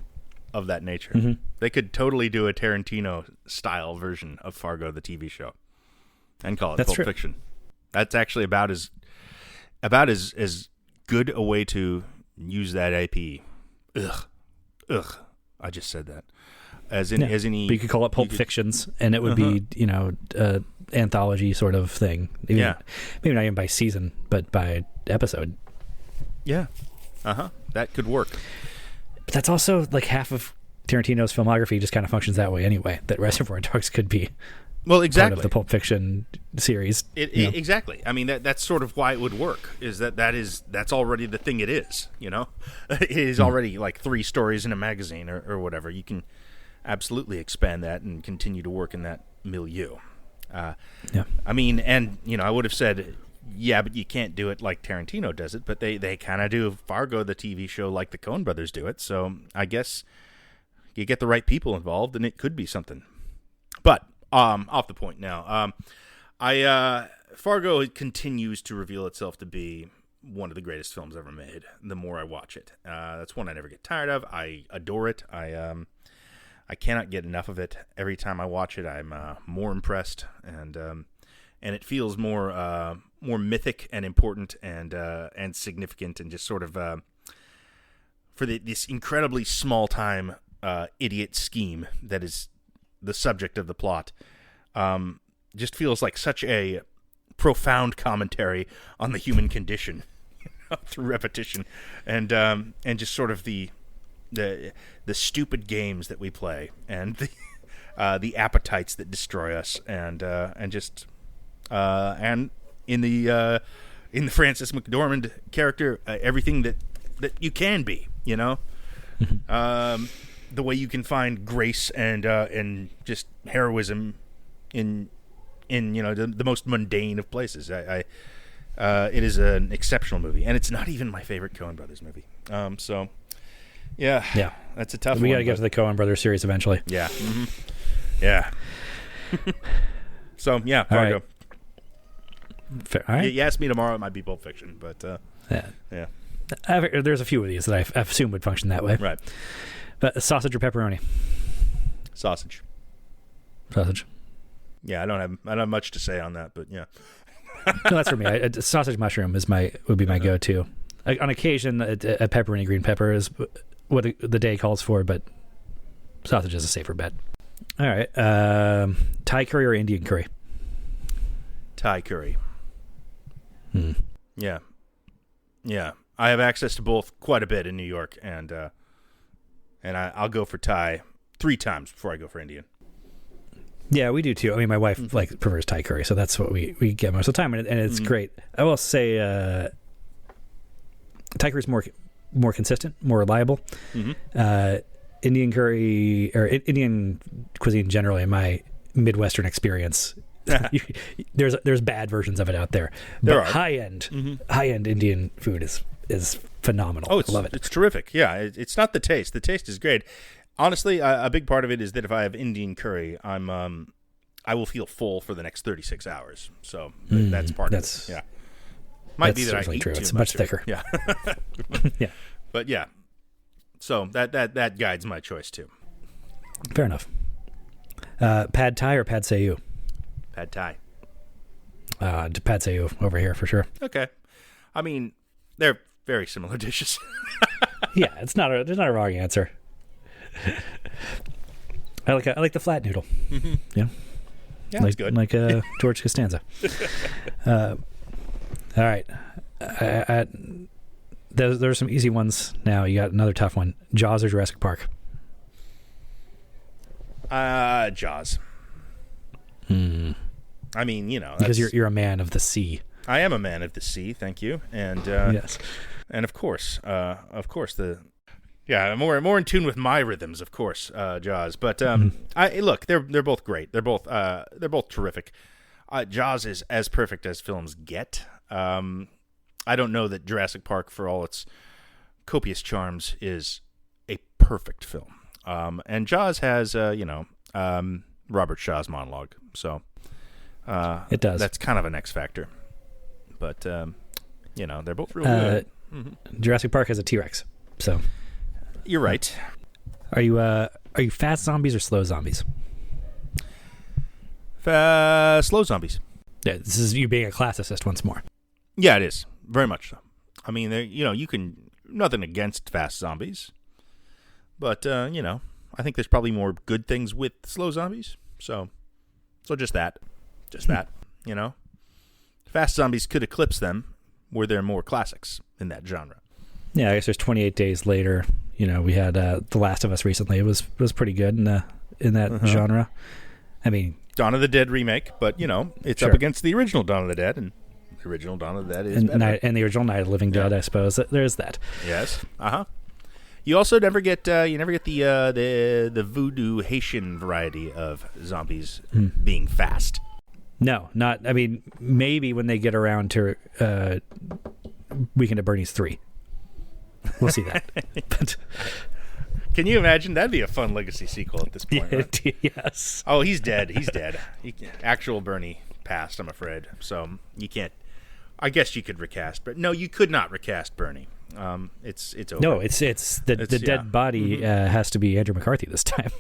of that nature. They could totally do a Tarantino style version of Fargo the TV show and call it Pulp Fiction. That's actually about as good a way to use that IP. Ugh. I just said that. As any. But you could call it Pulp Fictions, and it would be anthology sort of thing. Maybe not even by season, but by episode. Yeah. That could work. But that's also like half of Tarantino's filmography just kind of functions that way anyway. That Reservoir Dogs could be part of the Pulp Fiction series. Exactly. I mean, that's sort of why it would work. Is that's already the thing it is. It is already like 3 stories in a magazine or whatever. You can absolutely expand that and continue to work in that milieu. I mean, and I would have said, yeah, but you can't do it like Tarantino does it. But they kind of do Fargo, the TV show, like the Coen Brothers do it. So I guess you get the right people involved, and it could be something. But off the point now. Fargo continues to reveal itself to be one of the greatest films ever made. The more I watch it, that's one I never get tired of. I adore it. I cannot get enough of it. Every time I watch it, I'm more impressed, and it feels more mythic and important and significant, and just sort of for this incredibly small time idiot scheme that is the subject of the plot. Just feels like such a profound commentary on the human condition through repetition, and just sort of the stupid games that we play, and the appetites that destroy us, and in the Frances McDormand character, everything that you can be, the way you can find grace and just heroism in the most mundane of places. It is an exceptional movie, and it's not even my favorite Coen Brothers movie. So, yeah, that's a tough one. We got to get to the Coen Brothers series eventually. Yeah, yeah. So, yeah, Fargo. All right. Fair. All right. You asked me tomorrow, it might be Pulp Fiction, but yeah. There's a few of these that I assume would function that way. Right. But sausage or pepperoni? Sausage. Yeah, I don't have much to say on that, but yeah. No, that's for me. Sausage mushroom would be my go-to. On occasion, a pepperoni green pepper is what the day calls for, but sausage is a safer bet. All right. Thai curry or Indian curry? Thai curry. Yeah. I have access to both quite a bit in New York, and I'll go for Thai 3 times before I go for Indian. Yeah, we do too. I mean, my wife prefers Thai curry, so that's what we get most of the time, and it's great. I will say Thai curry is more consistent, more reliable. Indian curry or Indian cuisine generally, in my Midwestern experience, there's bad versions of it out there. But high end Indian food is phenomenal. Oh, I love it. It's terrific. Yeah, it's not the taste. The taste is great. Honestly, a big part of it is that if I have Indian curry, I will feel full for the next 36 hours. So that's part of it. Yeah. Might be that I eat true. too It's much thicker. Yeah. Yeah. But yeah. So that guides my choice too. Fair enough. Pad Thai or Pad See Ew? Pad Thai. Pad See Ew over here for sure. Okay. I mean, they're very similar dishes. Yeah, there's not a wrong answer. I like the flat noodle. Yeah, that's good. Like George Costanza. All right, there's some easy ones now. You got another tough one: Jaws or Jurassic Park? Jaws. I mean, because you're a man of the sea. I am a man of the sea. Thank you. And yes, and of course more in tune with my rhythms, of course, Jaws. But look, they're both great. They're both terrific. Jaws is as perfect as films get. I don't know that Jurassic Park, for all its copious charms, is a perfect film. And Jaws has Robert Shaw's monologue, so it does. That's kind of an X factor. But they're both real good. Jurassic Park has a T-Rex, so. You're right. Are you fast zombies or slow zombies? Slow zombies. Yeah, this is you being a classicist once more. Yeah, it is very much so. I mean, you can nothing against fast zombies, but I think there's probably more good things with slow zombies. So just that. Fast zombies could eclipse them, were there more classics in that genre. Yeah, I guess there's 28 Days Later. We had The Last of Us recently. It was pretty good in that genre. I mean, Dawn of the Dead remake, but it's sure. up against the original Dawn of the Dead, and the original Dawn of the Dead is better. And the original Night of the Living Dead, I suppose. There's that. Yes. You also never get the voodoo Haitian variety of zombies being fast. No, not. I mean, maybe when they get around to Weekend at Bernie's 3. We'll see that. But can you imagine? That'd be a fun legacy sequel at this point. Right? Yes. Oh, he's dead. Actual Bernie passed, I'm afraid. So you can't. I guess you could recast, but no, you could not recast Bernie. It's over. No, it's the dead body has to be Andrew McCarthy this time.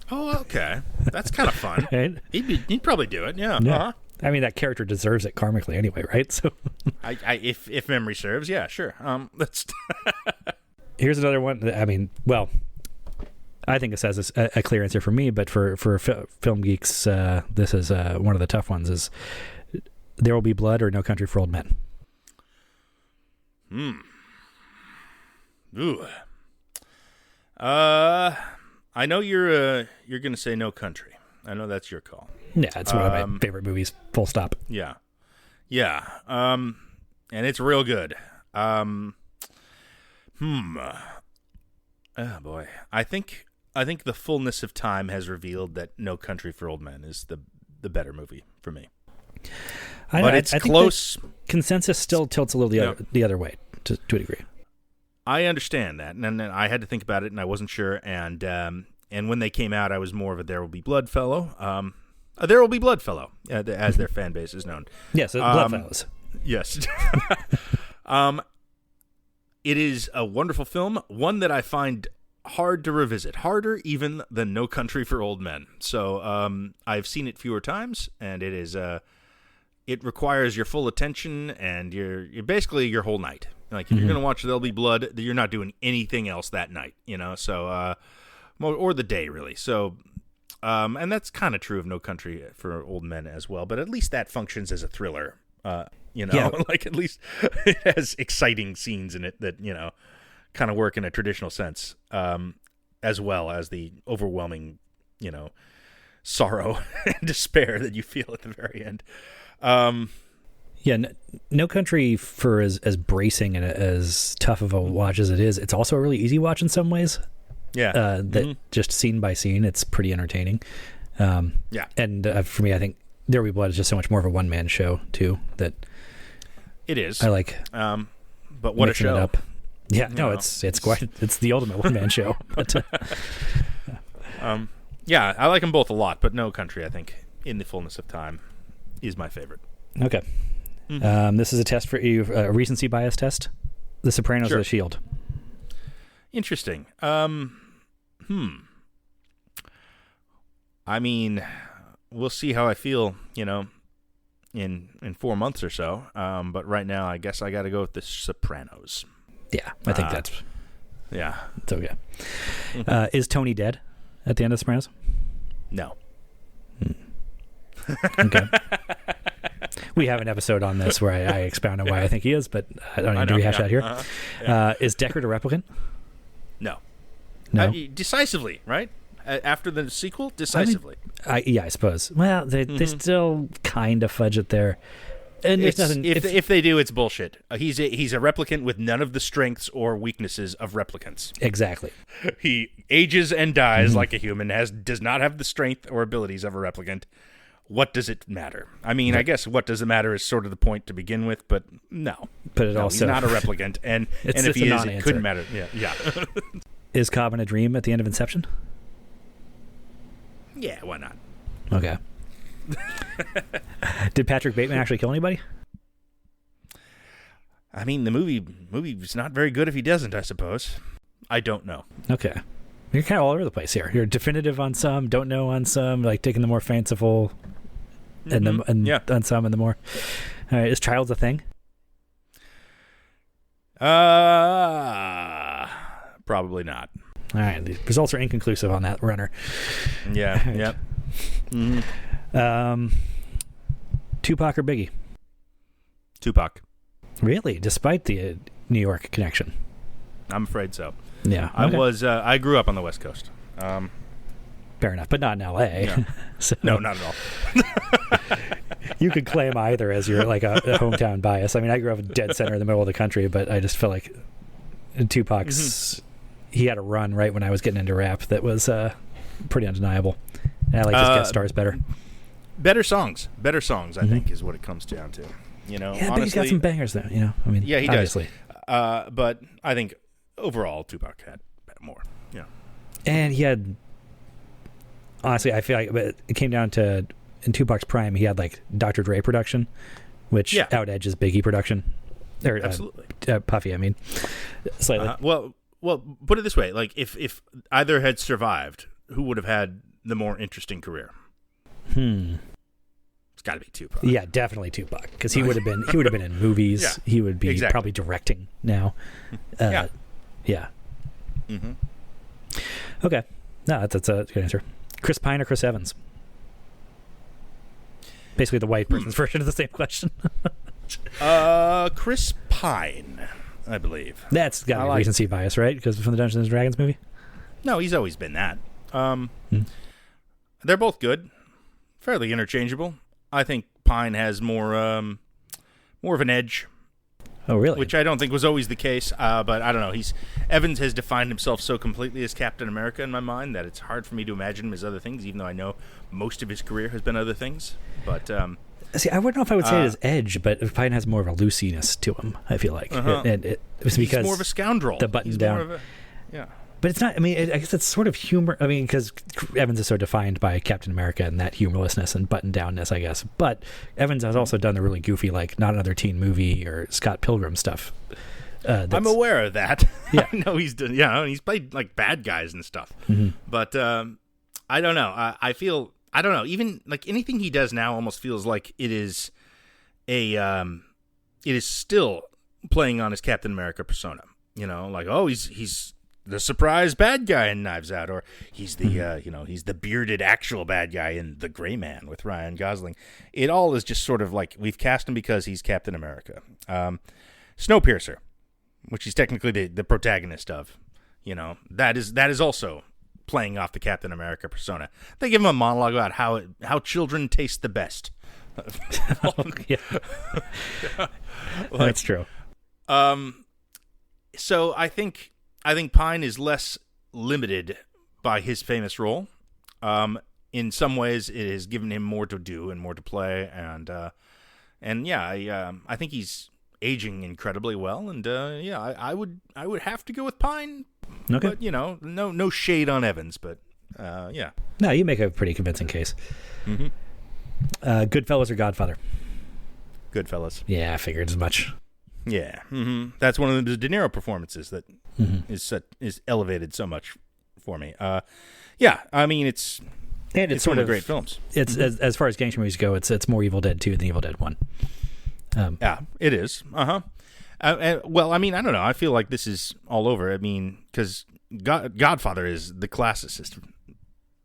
Oh, okay. That's kind of fun. Right? He'd probably do it. Yeah. Yeah. I mean, that character deserves it karmically anyway, right? So, if memory serves, yeah, sure. Let's. Here's another one. I mean, well, I think this has a clear answer for me, but for film geeks, this is one of the tough ones. Is There Will Be Blood or No Country for Old Men? Ooh. I know you're going to say No Country. I know that's your call. Yeah, it's one of my favorite movies, full stop. Yeah. And it's real good. Oh boy. I think the fullness of time has revealed that No Country for Old Men is the better movie for me. But it's think close. Consensus still tilts a little the other way to a degree. I understand that, and I had to think about it, and I wasn't sure. And when they came out, I was more of a There Will Be Blood fellow. A There Will Be Blood fellow, as their fan base is known. Yes, Bloodfellows. Yes. It is a wonderful film, one that I find hard to revisit, harder even than No Country for Old Men. So I've seen it fewer times, and it is it requires your full attention and you're basically your whole night. Like if you're going to watch There'll Be Blood, you're not doing anything else that night, So or the day really. So and that's kind of true of No Country for Old Men as well, but at least that functions as a thriller. Like at least it has exciting scenes in it that, kind of work in a traditional sense, as well as the overwhelming, sorrow and despair that you feel at the very end. No Country for as bracing and as tough of a watch as it is, it's also a really easy watch in some ways. Yeah. Just scene by scene, it's pretty entertaining. And for me, I think There Will Be Blood is just so much more of a one-man show, too, that it is. I like. But what a show. It up. Yeah, no, it's the ultimate one-man show. But, I like them both a lot, but No Country, I think, in the fullness of time, is my favorite. Okay. This is a test for you, a recency bias test. The Sopranos or The Shield? Interesting. I mean, we'll see how I feel, in 4 months or so. But right now, I guess I got to go with The Sopranos. Yeah, I think that's... Yeah. It's okay. Is Tony dead at the end of The Sopranos? No. Okay. We have an episode on this where I expound on why I think he is, but I don't need to rehash that here. Is Deckard a replicant? No. No. Decisively, right? After the sequel, decisively. I suppose. Well, they still kind of fudge it there. And there's nothing. If they do, it's bullshit. He's a replicant with none of the strengths or weaknesses of replicants. Exactly. He ages and dies like a human. Does not have the strength or abilities of a replicant. What does it matter? I mean, I guess what does it matter is sort of the point to begin with, but no. But also, he's not a replicant, and if he is, it couldn't matter. Yeah. Is Cobb in a dream at the end of Inception? Yeah, why not? Okay. Did Patrick Bateman actually kill anybody? I mean, the movie's not very good if he doesn't, I suppose. I don't know. Okay. You're kind of all over the place here. You're definitive on some, don't know on some, like taking the more fanciful on some and the more. All right, is Child's a thing? Probably not. All right, the results are inconclusive on that runner. Yeah, right. Yep. Mm-hmm. Tupac or Biggie? Tupac. Really? Despite the New York connection? I'm afraid so. Yeah. Okay. I grew up on the West Coast. Fair enough, but not in L.A. Yeah. So, no, not at all. You could claim either as your like a hometown bias. I mean, I grew up in dead center in the middle of the country, but I just feel like Tupac's he had a run right when I was getting into rap that was pretty undeniable. And I like his guest stars better. Better songs, I think, is what it comes down to. Yeah, but he's got some bangers though. I mean, yeah, he obviously. Does. But I think overall, Tupac had more. Yeah, and he had. Honestly, I feel like it came down to in Tupac's prime, he had like Dr. Dre production, which out-edges Biggie production. Or, absolutely, Puffy. I mean, slightly. Well, put it this way: like if either had survived, who would have had the more interesting career? It's got to be Tupac. Yeah, definitely Tupac, because he would have been in movies. Yeah, he would be probably directing now. Yeah. Mm-hmm. Okay, no, that's a good answer. Chris Pine or Chris Evans? Basically, the white person's version of the same question. Chris Pine, I believe. That's got to be recency bias, right? Because from the Dungeons and Dragons movie. No, he's always been that. They're both good, fairly interchangeable. I think Pine has more of an edge. Oh, really? Which I don't think was always the case, but I don't know. Evans has defined himself so completely as Captain America in my mind that it's hard for me to imagine him as other things, even though I know most of his career has been other things. But See, I wouldn't know if I would say it is edge, but Pine has more of a loosiness to him, I feel like. And it was because he's more of a scoundrel. The button down. But it's not, I mean, I guess it's sort of humor. I mean, because Evans is so defined by Captain America and that humorlessness and button downness, I guess. But Evans has also done the really goofy, like, Not Another Teen Movie or Scott Pilgrim stuff. I'm aware of that. Yeah. I know he's done, and he's played, like, bad guys and stuff. But I don't know. I feel, I don't know. Even, like, anything he does now almost feels like it is it is still playing on his Captain America persona. Like, oh, he's the surprise bad guy in Knives Out, or he's the he's the bearded actual bad guy in The Gray Man with Ryan Gosling. It all is just sort of like we've cast him because he's Captain America. Snowpiercer, which he's technically the protagonist of, that is also playing off the Captain America persona. They give him a monologue about how children taste the best. That's true. So I think Pine is less limited by his famous role. In some ways, it has given him more to do and more to play, and I think he's aging incredibly well. And I would have to go with Pine. Okay. But no shade on Evans, but yeah. No, you make a pretty convincing case. Goodfellas or Godfather? Goodfellas. Yeah, I figured as much. Yeah, that's one of the De Niro performances that is elevated so much for me. Yeah, I mean it's sort one of of great films. It's as far as gangster movies go, it's more Evil Dead 2 than Evil Dead 1. Yeah, it is. Well, I mean, I don't know. I feel like this is all over. I mean, because Godfather is the classicist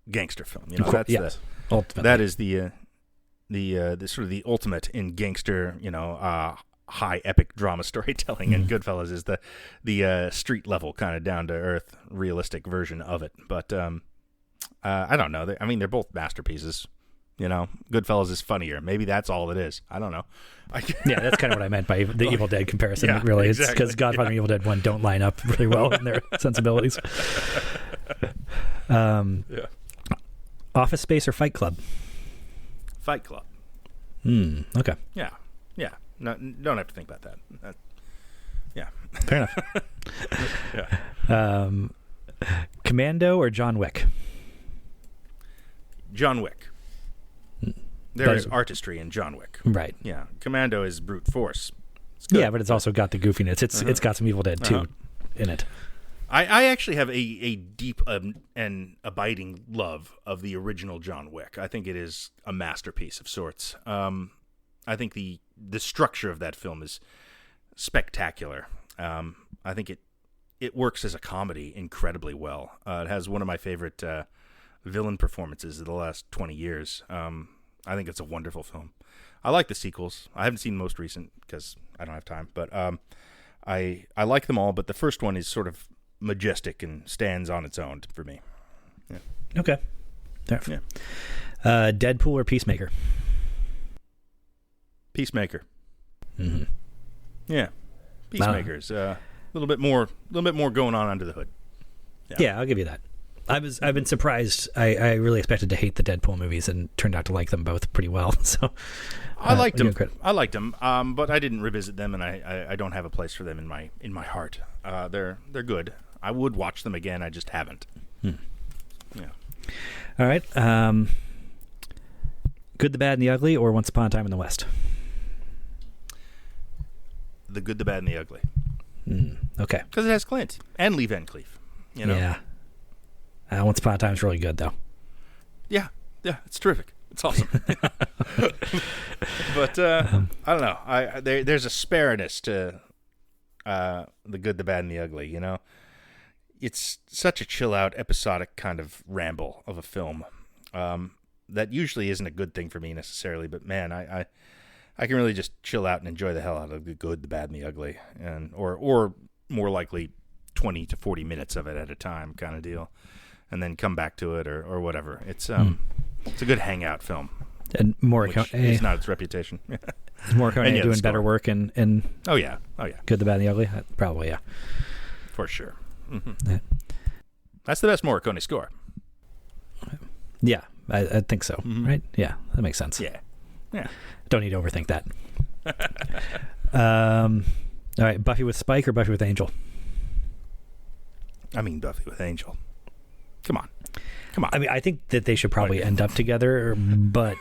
gangster film. That's ultimately. That is the sort of the ultimate in gangster. High epic drama storytelling, and Goodfellas is the street level kind of down to earth realistic version of it. But I don't know. I mean, they're both masterpieces. Goodfellas is funnier. Maybe that's all it is. I don't know. Yeah, that's kind of what I meant by the Evil Dead comparison. Yeah, really, exactly. It's because Godfather and Evil Dead 1 don't line up really well in their sensibilities. Office Space or Fight Club? Fight Club. Okay. Yeah. No, don't have to think about that. Yeah. Fair enough. Yeah. Commando or John Wick? John Wick. There is artistry in John Wick. Right. Yeah. Commando is brute force. Yeah, but it's also got the goofiness. It's got some Evil Dead 2 in it. I actually have a deep and abiding love of the original John Wick. I think it is a masterpiece of sorts. I think the structure of that film is spectacular. I think it works as a comedy incredibly well. It has one of my favorite villain performances of the last 20 years. I think it's a wonderful film. I like the sequels. I haven't seen the most recent because I don't have time, but I like them all. But the first one is sort of majestic and stands on its own for me. Yeah. Okay. Yeah. Deadpool or Peacemaker? Peacemaker. Yeah. Peacemaker's a little bit more going on under the hood. Yeah, I'll give you that. I've been surprised. I really expected to hate the Deadpool movies and turned out to like them both pretty well. So I liked them. But I didn't revisit them, and I don't have a place for them in my heart. They're good. I would watch them again. I just haven't. Yeah. All right. Good, the Bad, and the Ugly, or Once Upon a Time in the West? The Good, the Bad, and the Ugly. Okay. Because it has Clint and Lee Van Cleef. Yeah. Once Upon a Time is really good, though. Yeah, it's terrific. It's awesome. But I don't know. There's a spareness to The Good, the Bad, and the Ugly. It's such a chill out, episodic kind of ramble of a film that usually isn't a good thing for me necessarily. But man, I can really just chill out and enjoy the hell out of The Good, the Bad, and the Ugly, or more likely 20 to 40 minutes of it at a time kind of deal. And then come back to it or whatever. It's a good hangout film. And Morricone is not its reputation. Is Morricone doing better work in Oh yeah. Good, the Bad, and the Ugly? Probably, yeah. For sure. Yeah. That's the best Morricone score. Yeah, I think so. Right? Yeah, that makes sense. Yeah. Yeah. Don't need to overthink that. All right, Buffy with Spike or Buffy with Angel? I mean, Buffy with Angel. Come on. I mean, I think that they should probably end up together, but...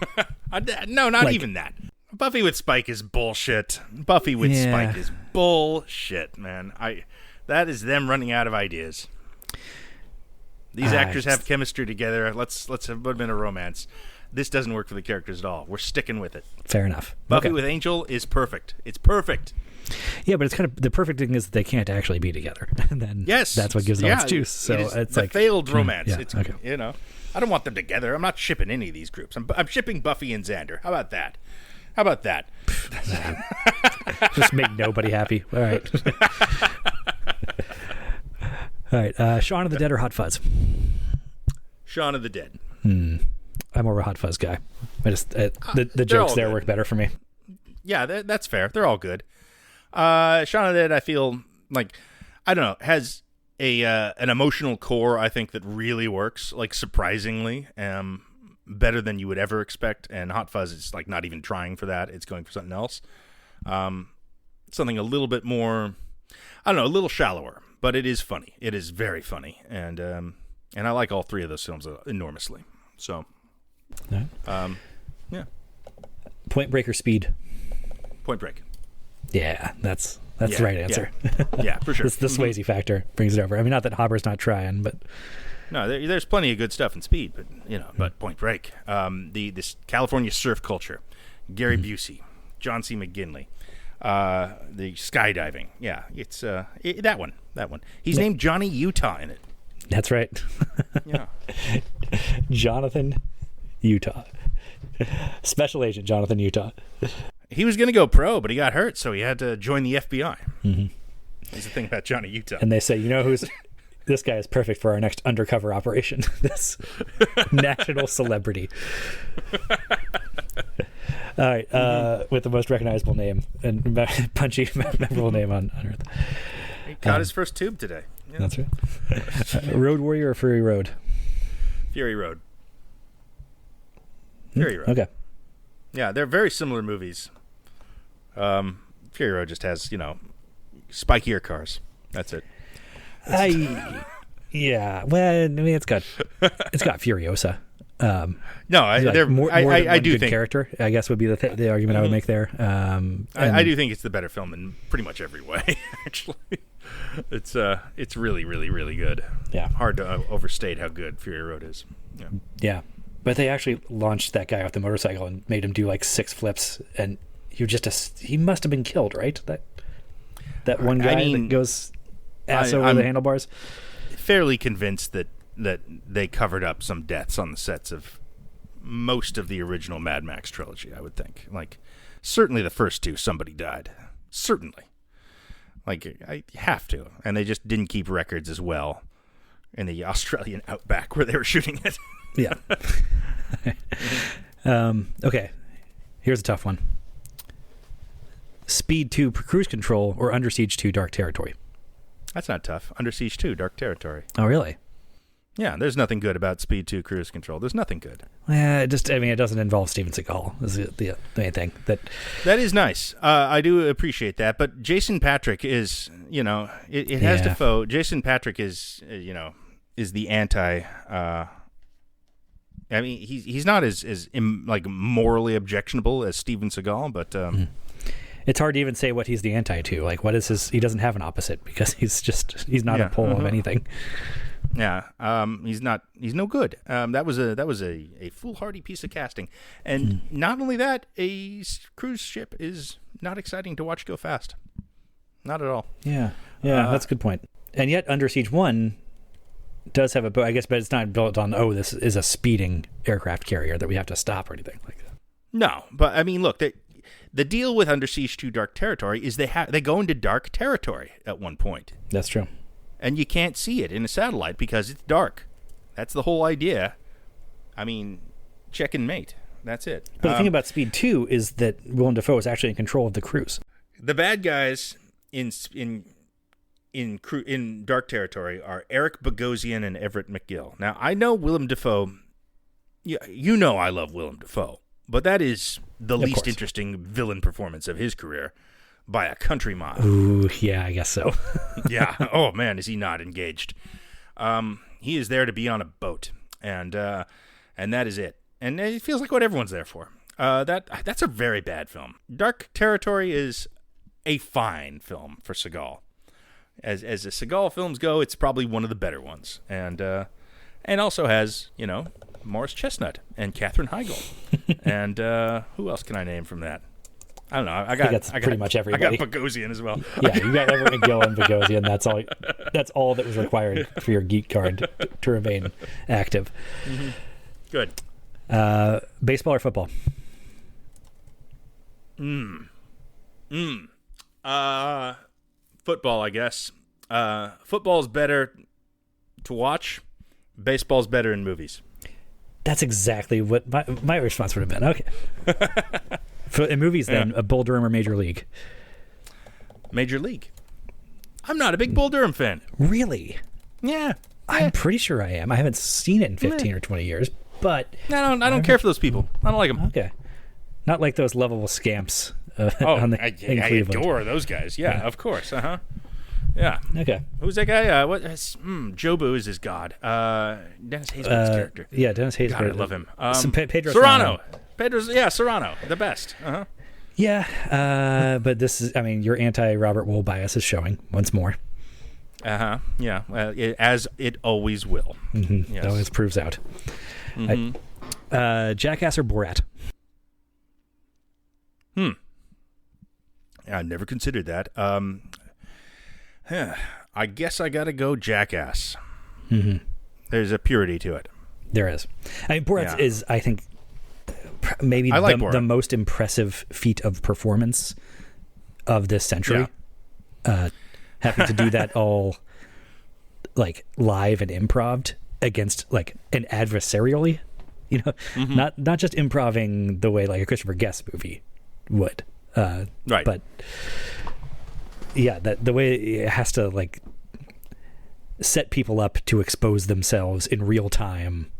No, not even that. Buffy with Spike is bullshit. Buffy with Spike is bullshit, man. That is them running out of ideas. These actors have chemistry together. Let's have a bit of romance. This doesn't work for the characters at all. We're sticking with it. Fair enough. Buffy with Angel is perfect. It's perfect. Yeah, but it's kind of the perfect thing is that they can't actually be together, and then yes, that's what gives it all its juice. So it's like failed romance. Yeah, it's okay. I don't want them together. I'm not shipping any of these groups. I'm shipping Buffy and Xander. How about that? Just make nobody happy. All right. All right. Shaun of the Dead or Hot Fuzz? Shaun of the Dead. I'm more of a Hot Fuzz guy. I just the jokes there work better for me. Yeah, that's fair. They're all good. Shaun of the Dead, I feel like, I don't know, has an emotional core, I think, that really works, like, surprisingly, better than you would ever expect. And Hot Fuzz is, like, not even trying for that. It's going for something else. Something a little bit more, I don't know, a little shallower, but it is funny. It is very funny. And I like all three of those films enormously. So, yeah. Point Break or Speed? Point Break. Yeah, that's the right answer. Yeah, for sure. The Swayze factor brings it over. I mean, not that Hopper's not trying, but no, there's plenty of good stuff in Speed, but but Point Break, this California surf culture, Gary Busey, John C. McGinley, the skydiving. Yeah, it's that one. He's named Johnny Utah in it. That's right. Yeah, Jonathan Utah, Special Agent Jonathan Utah. He was going to go pro, but he got hurt, so he had to join the FBI. Mm-hmm. That's the thing about Johnny Utah. And they say, this guy is perfect for our next undercover operation. This national celebrity. All right, with the most recognizable name and punchy, memorable name on Earth. He caught his first tube today. Yeah. That's right. Road Warrior or Fury Road? Fury Road. Fury Road. Okay. Yeah, they're very similar movies. Fury Road just has, spikier cars. That's it. Yeah. Well, I mean, it's got Furiosa. No, I do think character, I guess, would be the argument I would make there. I do think it's the better film in pretty much every way. Actually, it's really, really, really good. Yeah, hard to overstate how good Fury Road is. Yeah. But they actually launched that guy off the motorcycle and made him do like 6 flips, and he must have been killed, right? That one guy that goes ass over the handlebars. Fairly convinced that they covered up some deaths on the sets of most of the original Mad Max trilogy. I would think, like, certainly the first 2, somebody died. Certainly, like, I have to, and they just didn't keep records as well in the Australian outback where they were shooting it. Yeah. Okay. Here's a tough one. Speed 2 Cruise Control or Under Siege 2 Dark Territory? That's not tough. Under Siege 2 Dark Territory. Oh, really? Yeah, there's nothing good about Speed 2 Cruise Control. There's nothing good. It doesn't involve Steven Seagal is the main thing. That is nice. I do appreciate that. But Jason Patric is, it has Defoe. Jason Patric is, is the anti... I mean, he's not as morally objectionable as Steven Seagal, but it's hard to even say what he's the anti to. Like, what is his? He doesn't have an opposite because he's not a pole of anything. Yeah, he's no good. That was a foolhardy piece of casting, and not only that, a cruise ship is not exciting to watch go fast. Not at all. Yeah, that's a good point. And yet, Under Siege 1 does have a boat, I guess, but it's not built on, this is a speeding aircraft carrier that we have to stop or anything like that. No, but I mean, look, the deal with Under Siege 2 Dark Territory is they go into dark territory at one point. That's true. And you can't see it in a satellite because it's dark. That's the whole idea. I mean, check and mate. That's it. But the thing about Speed 2 is that Willem Dafoe is actually in control of the cruise. The bad guys in Dark Territory are Eric Bogosian and Everett McGill. Now, I know Willem Dafoe. You know I love Willem Dafoe, but that is the least course. interesting villain performance of his career by a country mile. Ooh, yeah, I guess so. Yeah. Oh man, is he not engaged? He is there to be on a boat, and that is it. And it feels like what everyone's there for. That's a very bad film. Dark Territory is a fine film for Seagal. As the Seagal films go, it's probably one of the better ones, and also has Morris Chestnut and Katherine Heigl, and who else can I name from that? I don't know. I got pretty much everybody. I got Bogosian as well. Yeah, you got Everett McGill and Bogosian. That's all that was required for your geek card to remain active. Mm-hmm. Good. Baseball or football? Football, I guess. Football's better to watch. Baseball's better in movies. That's exactly what my response would have been. Okay. In movies, then, a Bull Durham or Major League? Major League. I'm not a big Bull Durham fan. Really? Yeah. I'm pretty sure I am. I haven't seen it in 15 or 20 years, but... I don't care for those people. I don't like them. Okay. Not like those lovable scamps in I Cleveland. adore those guys. Yeah, of course. Uh-huh. Yeah. Okay. Who's that guy? Jobu is his god. Dennis Haysbert's character. Yeah, Dennis Haysbert. God, I love him. Pedro Serrano. Serrano. The best. Uh-huh. Yeah, but this is, your anti-Robert Wool bias is showing once more. Uh-huh. Yeah. As it always will. Mm-hmm. Yes. It always proves out. Mm-hmm. Jackass or Borat? I never considered that. I guess I got to go Jackass. Mm-hmm. There's a purity to it. There is. Borat is, I think, maybe the most impressive feat of performance of this century. Yeah. Having to do that all live and improv against an adversarially, not just improving the way a Christopher Guest movie would. Right. But yeah, the way it has to set people up to expose themselves in real time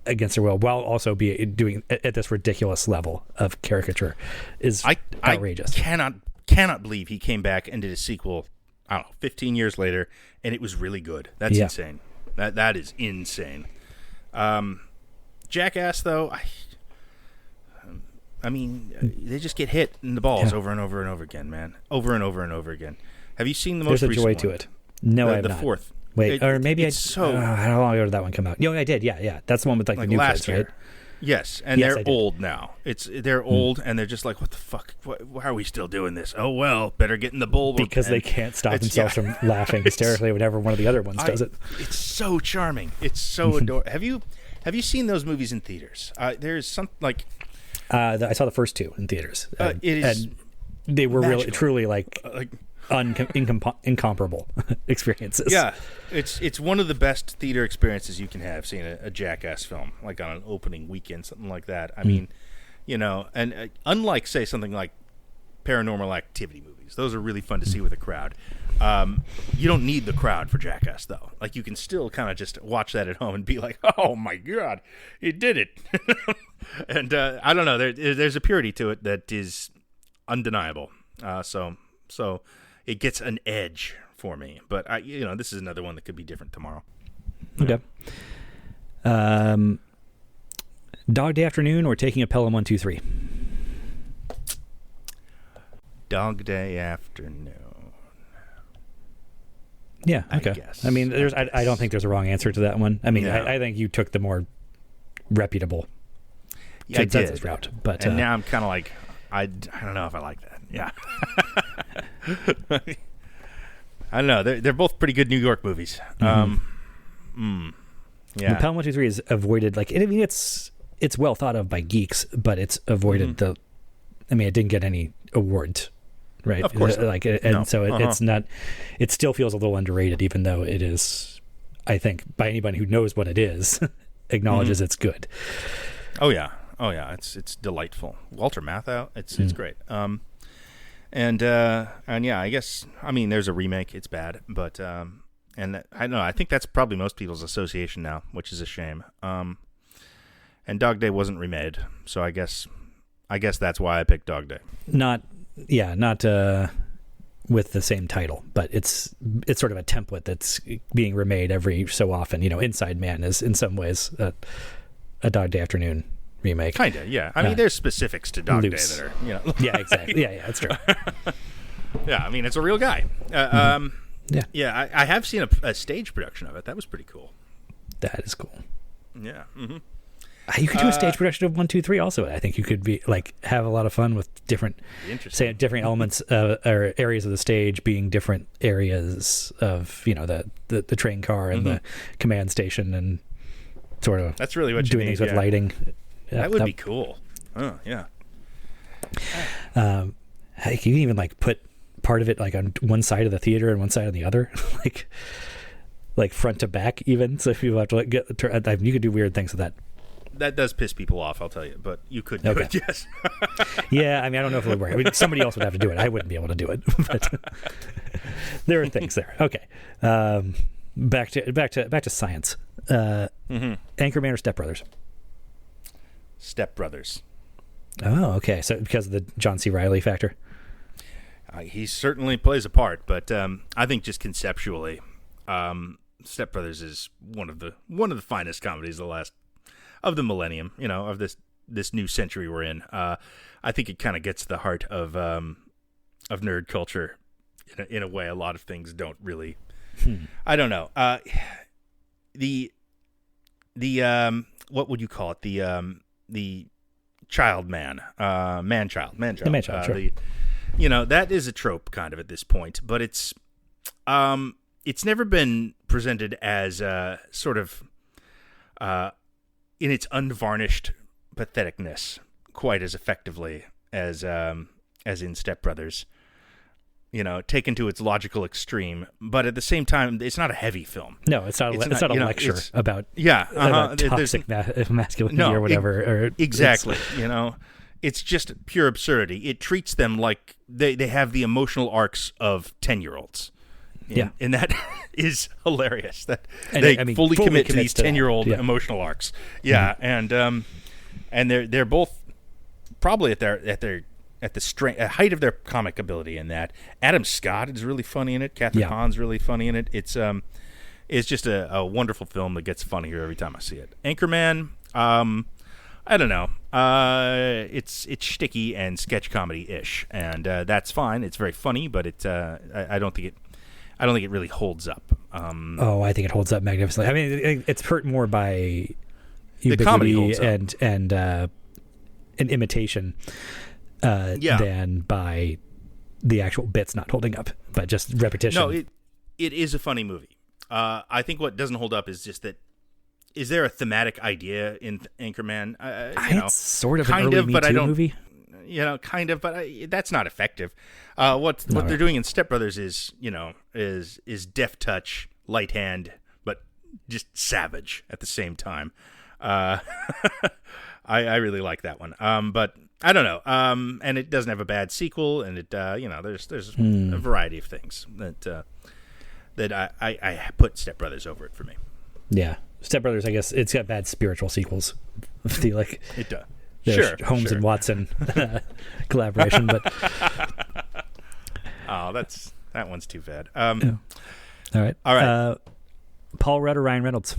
against their will, while also be doing at this ridiculous level of caricature is outrageous. I cannot believe he came back and did a sequel, I don't know, 15 years later, and it was really good. That's insane. That is insane. Jackass, though, they just get hit in the balls over and over and over again, man. Over and over and over again. Have you seen the most recent one? There's a joy to it. No, I have the not. Fourth. Wait, or maybe how long ago did that one come out? No, I did. Yeah. That's the one with the new last kids, year. right? Yes, and they're old now. They're old, and they're just like, what the fuck? Why are we still doing this? Oh well, better get in the bull. Because they can't stop themselves from laughing hysterically whenever one of the other ones does it. It's so charming. It's so adorable. Have you seen those movies in theaters? There's some I saw the first two in theaters. It is, and they were magical. really, truly incomparable experiences. Yeah, it's one of the best theater experiences you can have, seeing a Jackass film, on an opening weekend, something like that. I mean, and unlike, say, something like Paranormal Activity movies, those are really fun to see with a crowd. You don't need the crowd for Jackass, though. You can still kind of just watch that at home and be like, oh my God, he did it. And I don't know, there's a purity to it that is undeniable. So it gets an edge for me, but this is another one that could be different tomorrow. Okay. Dog Day Afternoon or taking a Pelham 123? Dog Day Afternoon. Yeah. Okay. I guess. I don't think there's a wrong answer to that one. I think you took the more reputable consensus route, but now I'm kind of I don't know if I like that. Yeah. I don't know. They're both pretty good New York movies. Yeah. The Pelham 123 is avoided. It's well thought of by geeks, but it's avoided it didn't get any awards, right? Of course. It's not. It still feels a little underrated, even though it is. I think by anybody who knows what it is, acknowledges it's good. Oh yeah. It's delightful. Walter Matthau. It's great. And yeah, I guess, there's a remake. It's bad, but and I don't know. I think that's probably most people's association now, which is a shame. And Dog Day wasn't remade, so I guess I guess that's why I picked Dog Day. Not with the same title, but it's sort of a template that's being remade every so often. Inside Man is in some ways a Dog Day Afternoon remake. Kinda, yeah. I mean, there's specifics to Dog loose. Day that are, Yeah, exactly. Yeah, that's true. Yeah, I mean, it's a real guy. Yeah, I have seen a stage production of it. That was pretty cool. that is cool. Yeah. Mm-hmm. You could do a stage production of 1, 2, 3 also. I think you could be have a lot of fun with different elements or areas of the stage being different areas of the train car and the command station, and sort of that's really what you doing need, things with lighting. That would be cool. Oh yeah. You can even put part of it on one side of the theater and one side on the other, like front to back even. So if you have to you could do weird things with that. That does piss people off, I'll tell you, but you could do it, yes. Yeah, I mean, I don't know if it would work. I mean, somebody else would have to do it. I wouldn't be able to do it, but there are things there. Okay, back to science. Anchorman or Step Brothers? Step Brothers. Oh, okay. So because of the John C. Reilly factor. He certainly plays a part, but I think just conceptually, Step Brothers is one of the finest comedies of the millennium, of this new century we're in. I think it kind of gets to the heart of nerd culture in a way a lot of things don't really. I don't know. The what would you call it? The child man, man-child. The man-child, sure. That is a trope kind of at this point, but it's never been presented as sort of in its unvarnished patheticness quite as effectively as in Step Brothers. Taken to its logical extreme, but at the same time, it's not a heavy film. No, it's not a lecture about toxic masculinity or whatever. Exactly. It's just pure absurdity. It treats them like they have the emotional arcs of 10-year-olds. Yeah, and that is hilarious. That they fully commit to these 10-year-old emotional arcs. Yeah, and they're both probably at the height of their comic ability in that. Adam Scott is really funny in it. Catherine Hahn's really funny in it. It's just a wonderful film that gets funnier every time I see it. Anchorman, I don't know. It's shticky and sketch comedy-ish, and that's fine. It's very funny, but I don't think it really holds up. I think it holds up magnificently. I mean, it's hurt more by the comedy holds and an imitation than by the actual bits not holding up, but just repetition. No, it is a funny movie. I think what doesn't hold up is just that. Is there a thematic idea in Anchorman? It's sort of an early Me Too movie. Kind of, but that's not effective. What they're doing in Step Brothers is deft touch, light hand, but just savage at the same time. I really like that one. But I don't know. And it doesn't have a bad sequel, and it there's a variety of things that I put Step Brothers over it for me. Yeah, Step Brothers. I guess it's got bad spiritual sequels. It does. Holmes and Watson collaboration, but that one's too bad. All right. Paul Rudd or Ryan Reynolds?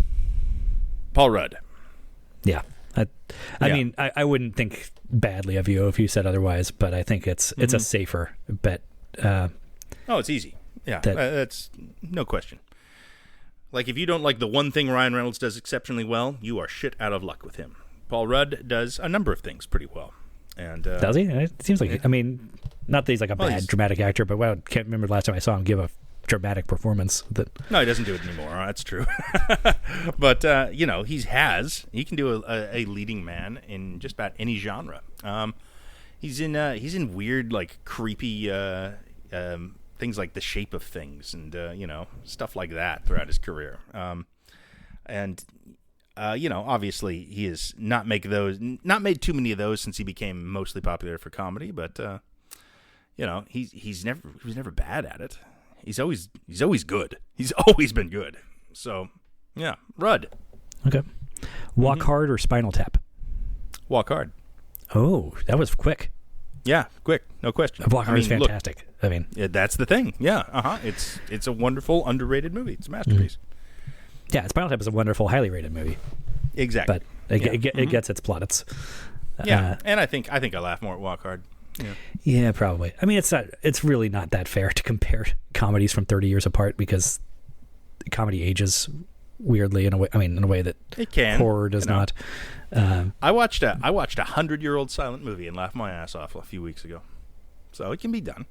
Paul Rudd. Yeah, I mean, I wouldn't think badly of you if you said otherwise, but I think it's a safer bet. It's easy. Yeah, that's no question. Like, if you don't like the one thing Ryan Reynolds does exceptionally well, you are shit out of luck with him. Paul Rudd does a number of things pretty well. And does he? It seems like I mean, not that he's like a bad dramatic actor, but I can't remember the last time I saw him give a dramatic performance. No, he doesn't do it anymore. That's true. But he can do a leading man in just about any genre. He's in weird, like, creepy things like The Shape of Things and stuff like that throughout his career. Obviously he has not made too many of those since he became mostly popular for comedy, but he was never bad at it. He's always good. He's always been good. So, yeah, Rudd. Okay. Walk Hard or Spinal Tap? Walk Hard. Oh, that was quick. Yeah, quick, no question. Block Heart is look, fantastic. I mean, yeah, that's the thing. Yeah, it's a wonderful, underrated movie. It's a masterpiece. yeah, Spinal Tap is a wonderful, highly rated movie, Exactly. but it gets its plaudits. And I think I laugh more at Walk Hard. Yeah. Yeah, probably. I mean, it's really not that fair to compare comedies from 30 years apart because comedy ages weirdly in a way. I mean, in a way that It can. horror does not. I watched a 100-year-old silent movie and laughed my ass off a few weeks ago. So it can be done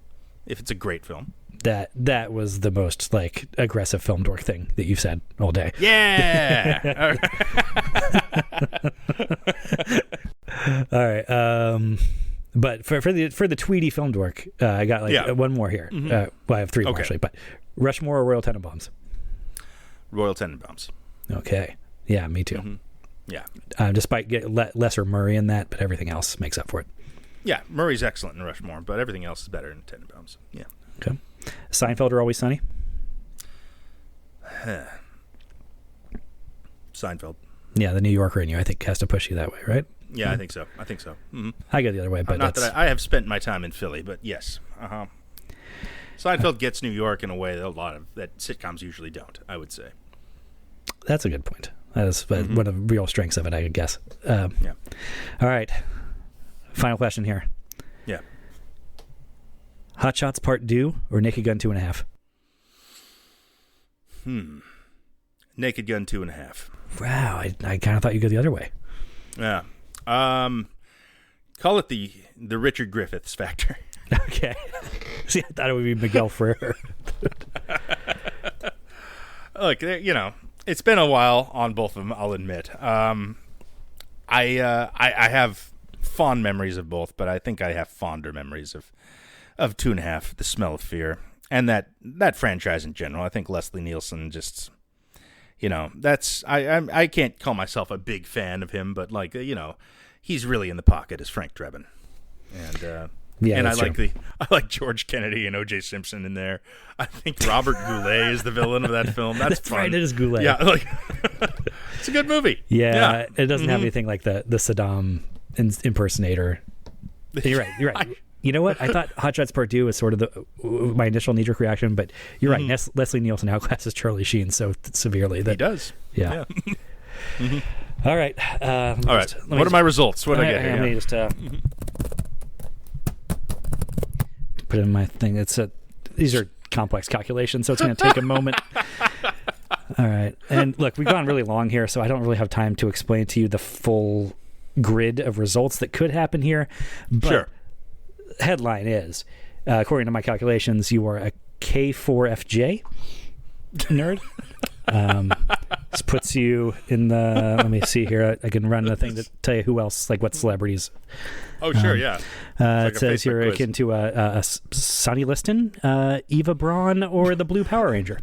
if it's a great film. That was the most like aggressive film dork thing that you've said all day. Yeah. All right. But for the Tweety film dork, I got one more here. Well, I have three more actually. But Rushmore or Royal Tenenbaums? Royal Tenenbaums. Okay. Yeah, me too. Yeah. Despite lesser Murray in that, but everything else makes up for it. Yeah, Murray's excellent in Rushmore, but everything else is better in Tenenbaums. Yeah. Okay. Seinfeld or Always Sunny? Seinfeld. Yeah, the New Yorker in you, I think, has to push you that way, right? Yeah, I think so. Mm-hmm. I go the other way, but not that I have spent my time in Philly, but yes. Seinfeld gets New York in a way that sitcoms usually don't, I would say. That's a good point. That is one of the real strengths of it, I would guess. Yeah. All right. Final question here. Yeah. Hot Shots Part 2 or Naked Gun 2.5? Naked Gun 2.5. Wow, I kind of thought you'd go the other way. Yeah. Call it the Richard Griffiths factor. Okay. See, I thought it would be Miguel Ferrer. Look, it's been a while on both of them, I'll admit. I have fond memories of both, but I think I have fonder memories of 2.5, The Smell of Fear, and that franchise in general. I think Leslie Nielsen just, that's I can't call myself a big fan of him, but he's really in the pocket as Frank Drebin, and I like George Kennedy and O.J. Simpson in there. I think Robert Goulet is the villain of that film. That's fun. Right, it is Goulet. Yeah, it's a good movie. Yeah. It doesn't have anything like the Saddam impersonator. You're right. You know what? I thought Hot Shots Part 2 was sort of my initial knee-jerk reaction, but you're right. Leslie Nielsen outclasses Charlie Sheen so severely that he does. Yeah. All right. All right. What are my results? What did I get here? Let me just put in my thing. These are complex calculations, so it's going to take a moment. All right. And look, we've gone really long here, so I don't really have time to explain to you the full grid of results that could happen here. But sure. Headline is, according to my calculations, you are a K4FJ nerd. This puts you in the, let me see here, I can run the thing to tell you who else, like what celebrities. Oh, sure, yeah. It says you're akin to a Sonny Liston, Eva Braun, or the Blue Power Ranger.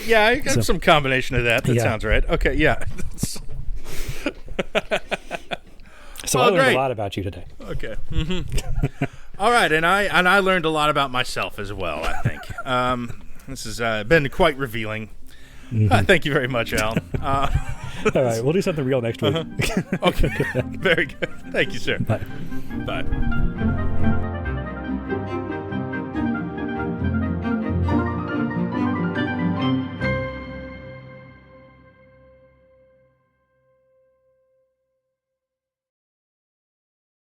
Yeah, I got some combination of that. That sounds right. Okay, yeah. So I learned a lot about you today. Okay. All right, and I learned a lot about myself as well, I think. This has been quite revealing. Thank you very much, Al. All right, we'll do something real next week. Okay, very good. Thank you, sir. Bye. Bye.